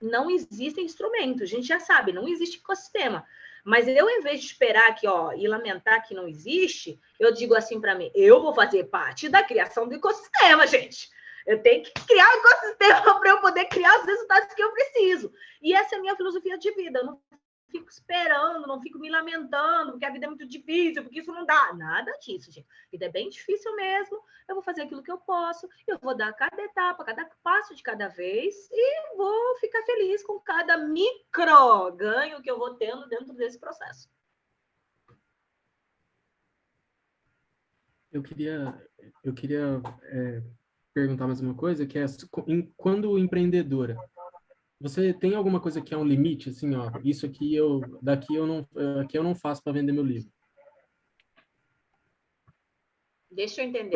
não existem instrumentos, a gente já sabe, não existe ecossistema. Mas eu, em vez de esperar aqui, e lamentar que não existe, eu digo assim para mim, eu vou fazer parte da criação do ecossistema, gente. Eu tenho que criar um ecossistema para eu poder criar os resultados que eu preciso. E essa é a minha filosofia de vida. Eu não fico esperando, não fico me lamentando, porque a vida é muito difícil, porque isso não dá. Nada disso, gente. A vida é bem difícil mesmo. Eu vou fazer aquilo que eu posso, eu vou dar cada etapa, cada passo de cada vez e vou ficar feliz com cada micro ganho que eu vou tendo dentro desse processo. Eu queria perguntar mais uma coisa, que é quando empreendedora, você tem alguma coisa que é um limite, assim, isso aqui aqui eu não faço para vender meu livro? Deixa eu entender.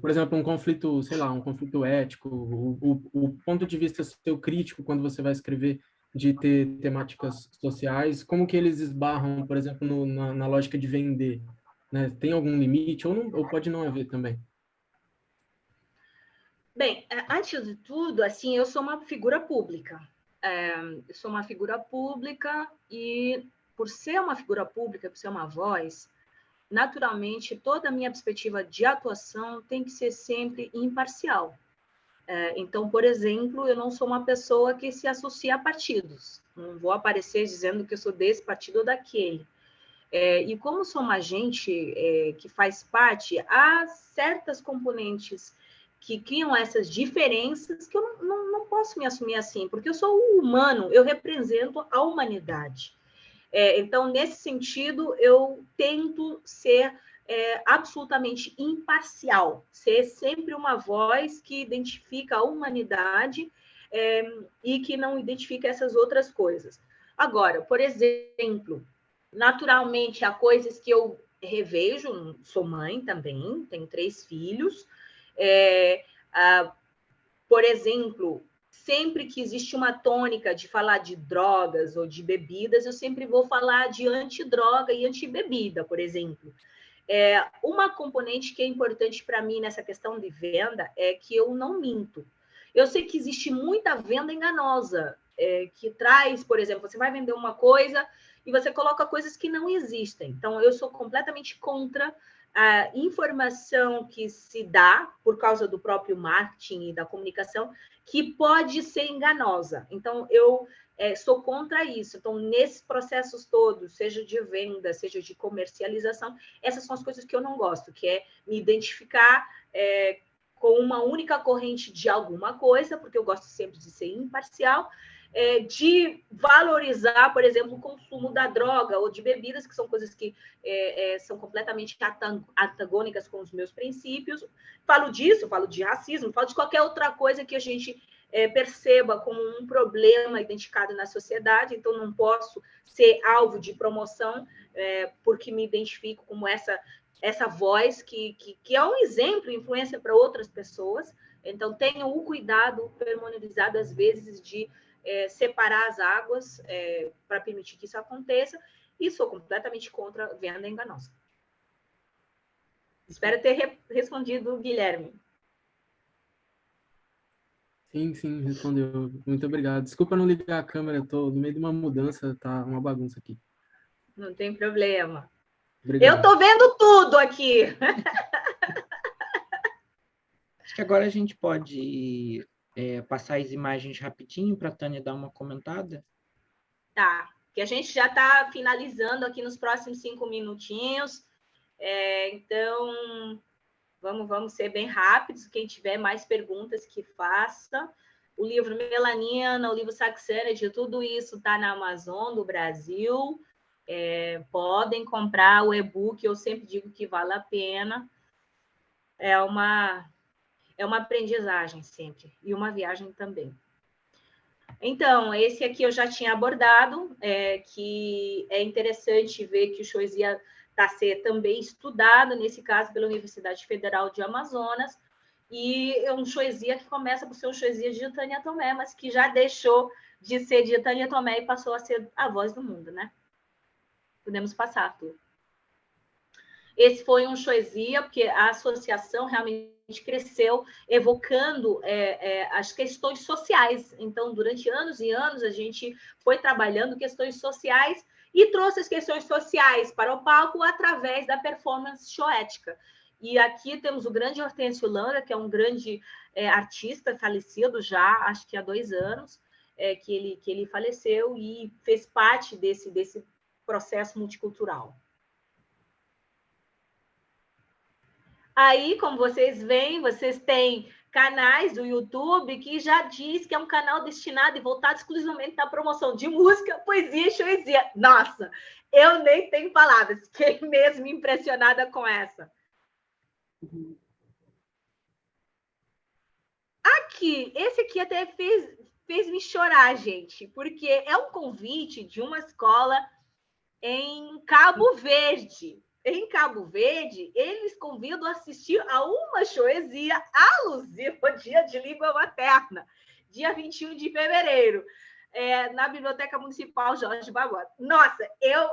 Por exemplo, um conflito, sei lá, um conflito ético, o ponto de vista seu crítico quando você vai escrever, de ter temáticas sociais, como que eles esbarram, por exemplo, na lógica de vender, né? Tem algum limite ou pode não haver também? Bem, antes de tudo, assim, eu sou uma figura pública. Eu sou uma figura pública e, por ser uma figura pública, por ser uma voz, naturalmente, toda a minha perspectiva de atuação tem que ser sempre imparcial. Então, por exemplo, eu não sou uma pessoa que se associa a partidos. Não vou aparecer dizendo que eu sou desse partido ou daquele. E como sou uma agente que faz parte, há certas componentes que criam essas diferenças que eu não posso me assumir assim, porque eu sou um humano, eu represento a humanidade. Então, nesse sentido, eu tento ser absolutamente imparcial, ser sempre uma voz que identifica a humanidade e que não identifica essas outras coisas. Agora, por exemplo, naturalmente, há coisas que eu revejo, sou mãe também, tenho 3 filhos, por exemplo, sempre que existe uma tônica de falar de drogas ou de bebidas, eu sempre vou falar de antidroga e antibebida, por exemplo. Uma componente que é importante para mim nessa questão de venda é que eu não minto. Eu sei que existe muita venda enganosa, que traz, por exemplo, você vai vender uma coisa e você coloca coisas que não existem. Então, eu sou completamente contra a informação que se dá por causa do próprio marketing e da comunicação, que pode ser enganosa. Então, eu sou contra isso. Então, nesses processos todos, seja de venda, seja de comercialização, essas são as coisas que eu não gosto, que é me identificar com uma única corrente de alguma coisa, porque eu gosto sempre de ser imparcial, de valorizar, por exemplo, o consumo da droga ou de bebidas, que são coisas que são completamente antagônicas com os meus princípios. Falo disso, falo de racismo, falo de qualquer outra coisa que a gente perceba como um problema identificado na sociedade. Então, não posso ser alvo de promoção porque me identifico como essa voz que é um exemplo, influência para outras pessoas. Então, tenham o cuidado pormenorizado, às vezes, de separar as águas para permitir que isso aconteça, e sou completamente contra a venda enganosa. Espero ter respondido, Guilherme. Sim, respondeu. Muito obrigado. Desculpa não ligar a câmera, estou no meio de uma mudança, tá uma bagunça aqui. Não tem problema. Obrigado. Eu estou vendo tudo aqui. Acho que agora a gente pode passar as imagens rapidinho para a Tânia dar uma comentada. Tá, que a gente já está finalizando aqui nos próximos 5 minutinhos. Então, vamos ser bem rápidos. Quem tiver mais perguntas, que faça. O livro Melanina, o livro Saxenergy, tudo isso está na Amazon do Brasil. Podem comprar o e-book, eu sempre digo que vale a pena. É uma aprendizagem sempre, e uma viagem também. Então, esse aqui eu já tinha abordado, que é interessante ver que o Choesia está a ser também estudado, nesse caso, pela Universidade Federal de Amazonas, e é um Choesia que começa por ser um Choesia de Tânia Tomé, mas que já deixou de ser de Tânia Tomé e passou a ser a voz do mundo, né? Podemos passar, Arthur. Esse foi um Choesia, porque a associação realmente cresceu, evocando as questões sociais. Então, durante anos e anos, a gente foi trabalhando questões sociais e trouxe as questões sociais para o palco através da performance choética. E aqui temos o grande Hortêncio Langa, que é um grande artista falecido já, acho que há 2 anos, que ele faleceu e fez parte desse processo multicultural. Aí, como vocês veem, vocês têm canais do YouTube que já diz que é um canal destinado e voltado exclusivamente à promoção de música, poesia e choesia. Nossa, eu nem tenho palavras, fiquei mesmo impressionada com essa. Aqui, esse aqui até fez me chorar, gente, porque é um convite de uma escola em Cabo Verde. Em Cabo Verde, eles convidam a assistir a uma choesia alusiva ao Dia de Língua Materna, dia 21 de fevereiro, na Biblioteca Municipal Jorge Barbosa. Nossa, eu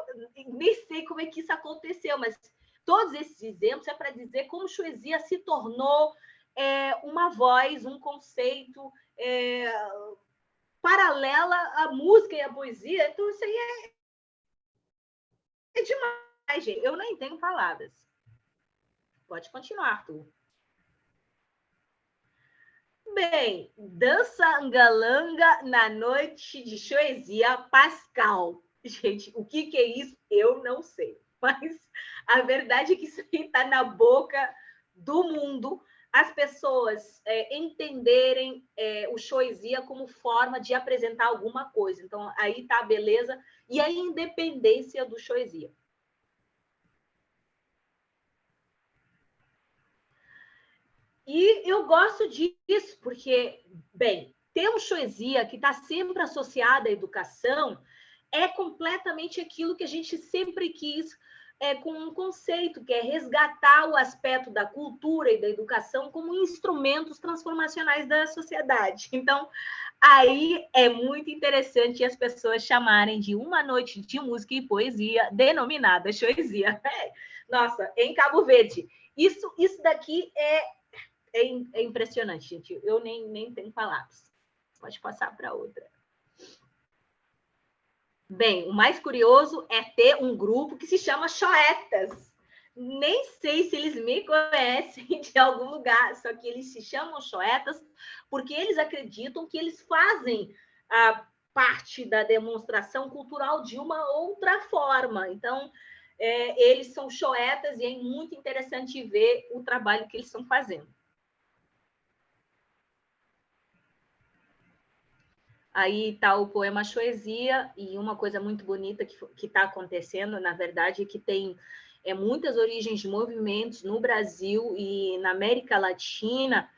nem sei como é que isso aconteceu, mas todos esses exemplos é para dizer como choesia se tornou uma voz, um conceito paralela à música e à poesia. Então, isso aí é demais. Gente, eu nem tenho palavras. Pode continuar, Arthur. Bem, dança angalanga na noite de choesia Pascal. Gente, o que é isso? Eu não sei. Mas a verdade é que isso aí está na boca do mundo. As pessoas entenderem o choesia como forma de apresentar alguma coisa. Então, aí está a beleza e a independência do choesia. E eu gosto disso, porque, bem, ter um choesia que está sempre associado à educação é completamente aquilo que a gente sempre quis, com um conceito, que é resgatar o aspecto da cultura e da educação como instrumentos transformacionais da sociedade. Então, aí é muito interessante as pessoas chamarem de uma noite de música e poesia, denominada choesia. Nossa, em Cabo Verde. Isso daqui é impressionante, gente. Eu nem tenho palavras. Pode passar para outra. Bem, o mais curioso é ter um grupo que se chama Choetas. Nem sei se eles me conhecem de algum lugar, só que eles se chamam Choetas porque eles acreditam que eles fazem a parte da demonstração cultural de uma outra forma. Então, eles são Choetas e é muito interessante ver o trabalho que eles estão fazendo. Aí está o poema Choesia, e uma coisa muito bonita que está acontecendo, na verdade, é que tem muitas origens de movimentos no Brasil e na América Latina,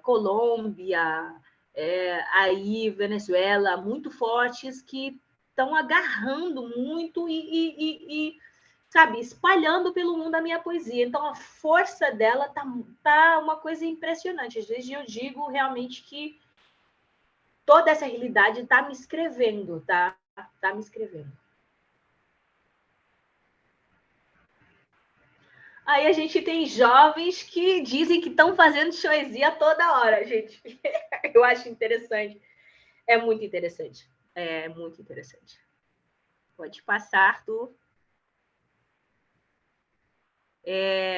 Colômbia, aí Venezuela, muito fortes, que estão agarrando muito e sabe, espalhando pelo mundo a minha poesia. Então, a força dela tá uma coisa impressionante. Às vezes eu digo realmente que toda essa realidade está me escrevendo, tá? Está me escrevendo. Aí a gente tem jovens que dizem que estão fazendo poesia toda hora, gente. Eu acho interessante. É muito interessante. É muito interessante. Pode passar, Arthur.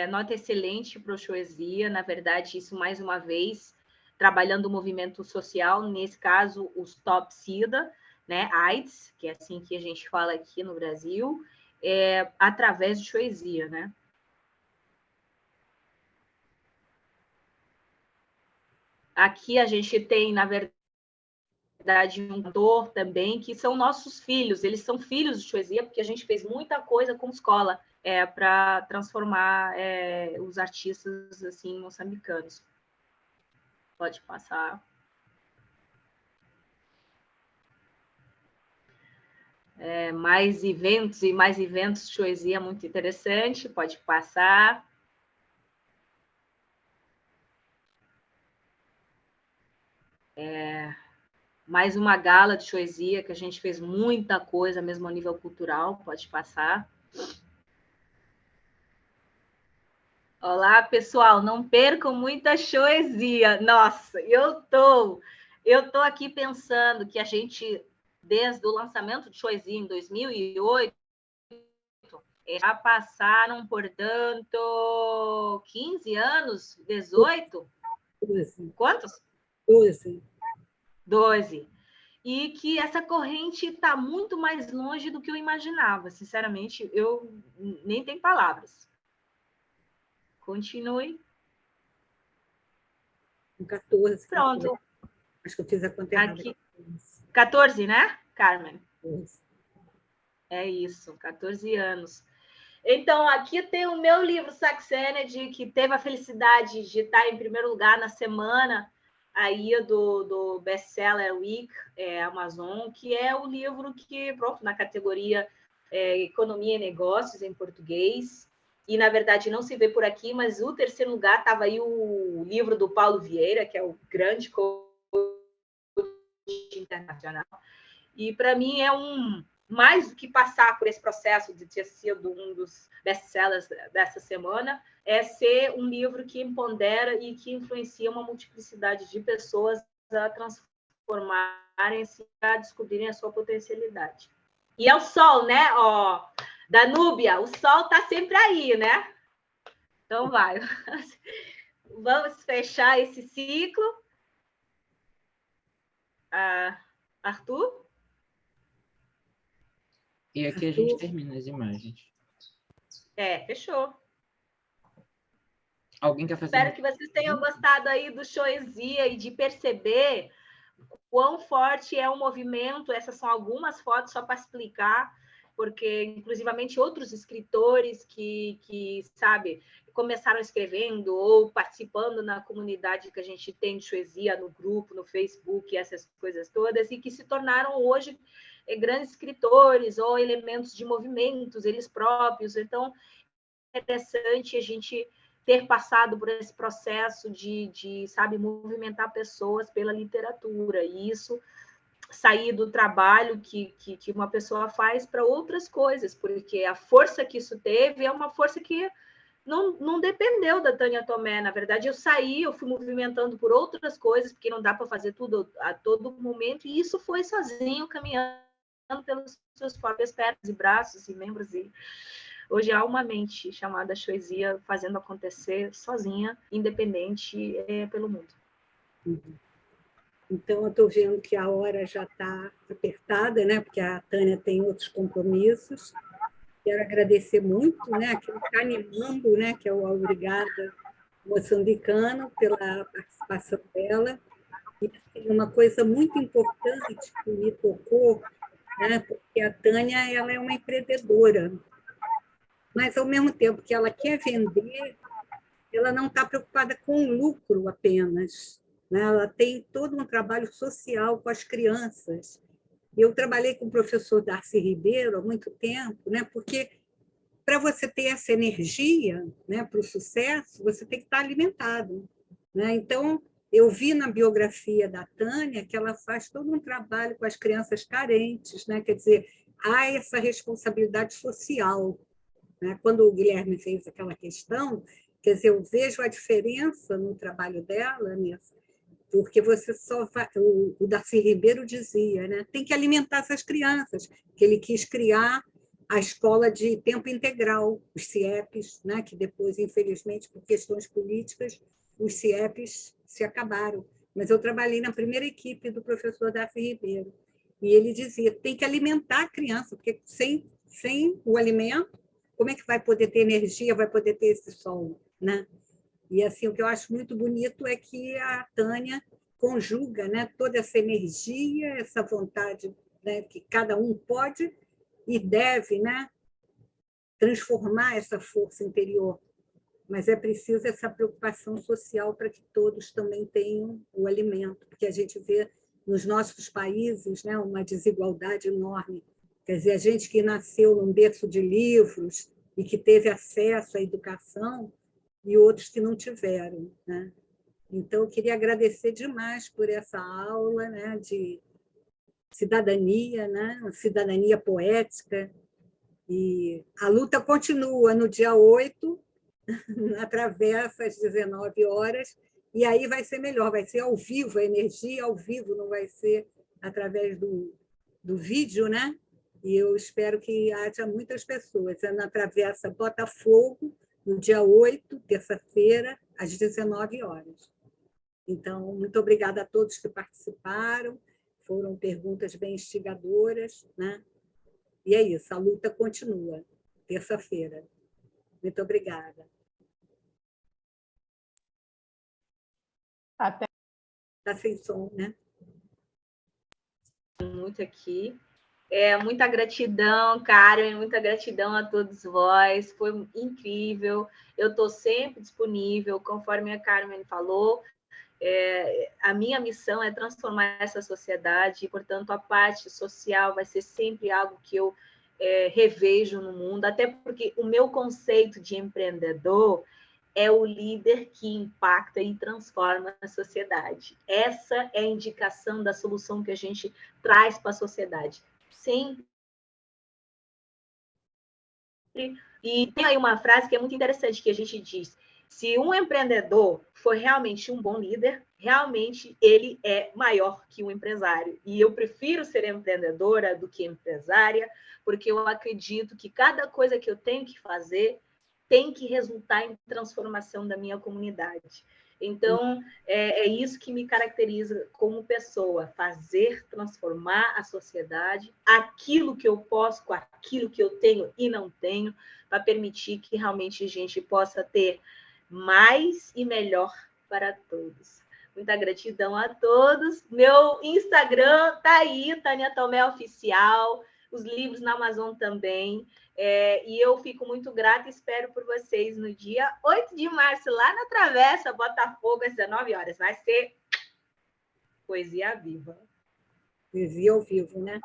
Nota excelente para a poesia. Na verdade, isso, mais uma vez, trabalhando o movimento social, nesse caso, os Top SIDA, né, AIDS, que é assim que a gente fala aqui no Brasil, através de poesia, né? Aqui a gente tem, na verdade, um cantor também, que são nossos filhos. Eles são filhos de poesia, porque a gente fez muita coisa com escola para transformar os artistas assim moçambicanos. Pode passar. Mais eventos e mais eventos de poesia, muito interessante. Pode passar. Mais uma gala de poesia, que a gente fez muita coisa, mesmo a nível cultural. Pode passar. Olá, pessoal, não percam muita poesia. Nossa, eu tô aqui pensando que a gente, desde o lançamento de poesia em 2008, já passaram, portanto, 15 anos, 18? 12. Quantos? 12. 12. E que essa corrente está muito mais longe do que eu imaginava. Sinceramente, eu nem tenho palavras. Continue. 14. Pronto. Acho que eu fiz a conta errada. Aqui. 14, né, Carmen? 14. É isso, 14 anos. Então, aqui tem o meu livro, Saxenedy, que teve a felicidade de estar em primeiro lugar na semana aí do Bestseller Week, Amazon, que é o livro que, pronto, na categoria Economia e Negócios, em português. E, na verdade, não se vê por aqui, mas o terceiro lugar estava aí o livro do Paulo Vieira, que é o grande coach internacional. E, para mim, mais do que passar por esse processo de ter sido um dos best-sellers dessa semana, é ser um livro que empodera e que influencia uma multiplicidade de pessoas a transformarem-se, a descobrirem a sua potencialidade. E é o sol, né? Ó, Danúbia, o sol está sempre aí, né? Então vai. Vamos fechar esse ciclo. Arthur? E aqui a gente termina as imagens. Fechou. Alguém quer fazer? Espero que vocês tenham gostado aí do Poesia e de perceber quão forte é o movimento. Essas são algumas fotos só para explicar, porque, inclusivamente, outros escritores que sabe, começaram escrevendo ou participando na comunidade que a gente tem de poesia no grupo, no Facebook, essas coisas todas, e que se tornaram hoje grandes escritores ou elementos de movimentos, eles próprios. Então, é interessante a gente ter passado por esse processo de sabe, movimentar pessoas pela literatura, e isso sair do trabalho que uma pessoa faz para outras coisas, porque a força que isso teve é uma força que não dependeu da Tânia Tomé. Na verdade, eu fui movimentando por outras coisas, porque não dá para fazer tudo a todo momento, e isso foi sozinho, caminhando pelos seus próprios pernas e braços e membros, e hoje há uma mente chamada poesia fazendo acontecer sozinha, independente, pelo mundo. Então, eu estou vendo que a hora já está apertada, né? Porque a Tânia tem outros compromissos. Quero agradecer muito, né? Quem está animando, né? Que é o Obrigada Moçambicano, pela participação dela. E assim, uma coisa muito importante que me tocou, né, porque a Tânia ela é uma empreendedora, mas, ao mesmo tempo que ela quer vender, ela não está preocupada com o lucro apenas, né? Ela tem todo um trabalho social com as crianças. Eu trabalhei com o professor Darcy Ribeiro há muito tempo, né? Porque para você ter essa energia, né, para o sucesso, você tem que estar alimentado, né? Então, eu vi na biografia da Tânia que ela faz todo um trabalho com as crianças carentes, né? Quer dizer, há essa responsabilidade social, né? Quando o Guilherme fez aquela questão, quer dizer, eu vejo a diferença no trabalho dela nisso, porque você só vai, o Darcy Ribeiro dizia, né? Tem que alimentar essas crianças, que ele quis criar a escola de tempo integral, os CIEPs, né? Que depois, infelizmente, por questões políticas, os CIEPs se acabaram. Mas eu trabalhei na primeira equipe do professor Darcy Ribeiro, e ele dizia, tem que alimentar a criança, porque sem o alimento, como é que vai poder ter energia, vai poder ter esse sol, né? E assim, o que eu acho muito bonito é que a Tânia conjuga, né, toda essa energia, essa vontade, né, que cada um pode e deve, né, transformar essa força interior. Mas é preciso essa preocupação social para que todos também tenham o alimento, porque a gente vê nos nossos países, né, uma desigualdade enorme. Quer dizer, a gente que nasceu num berço de livros e que teve acesso à educação, e outros que não tiveram, né? Então, eu queria agradecer demais por essa aula, né, de cidadania, né, uma cidadania poética, e a luta continua no dia 8, na Travessa, às 19 horas, e aí vai ser melhor, vai ser ao vivo, a energia ao vivo, não vai ser através do vídeo, né? E eu espero que haja muitas pessoas. É na Travessa Botafogo, no dia 8, terça-feira, às 19 horas. Então, muito obrigada a todos que participaram, foram perguntas bem instigadoras, né? E é isso, a luta continua, terça-feira. Muito obrigada. Até. Está sem som, né? Muito aqui. Muita gratidão, Karen, muita gratidão a todos vós, foi incrível. Eu estou sempre disponível, conforme a Carmen falou. A minha missão é transformar essa sociedade, e, portanto, a parte social vai ser sempre algo que eu revejo no mundo, até porque o meu conceito de empreendedor é o líder que impacta e transforma a sociedade. Essa é a indicação da solução que a gente traz para a sociedade. Sempre. E tem aí uma frase que é muito interessante, que a gente diz: se um empreendedor for realmente um bom líder, realmente ele é maior que um empresário. E eu prefiro ser empreendedora do que empresária, porque eu acredito que cada coisa que eu tenho que fazer tem que resultar em transformação da minha comunidade. Então, é isso que me caracteriza como pessoa, fazer transformar a sociedade, aquilo que eu posso com aquilo que eu tenho e não tenho, para permitir que realmente a gente possa ter mais e melhor para todos. Muita gratidão a todos. Meu Instagram está aí, Tânia Tomé Oficial, os livros na Amazon também. E eu fico muito grata e espero por vocês no dia 8 de março, lá na Travessa, Botafogo, às 19 horas. Vai ser poesia viva. Poesia ao vivo, né?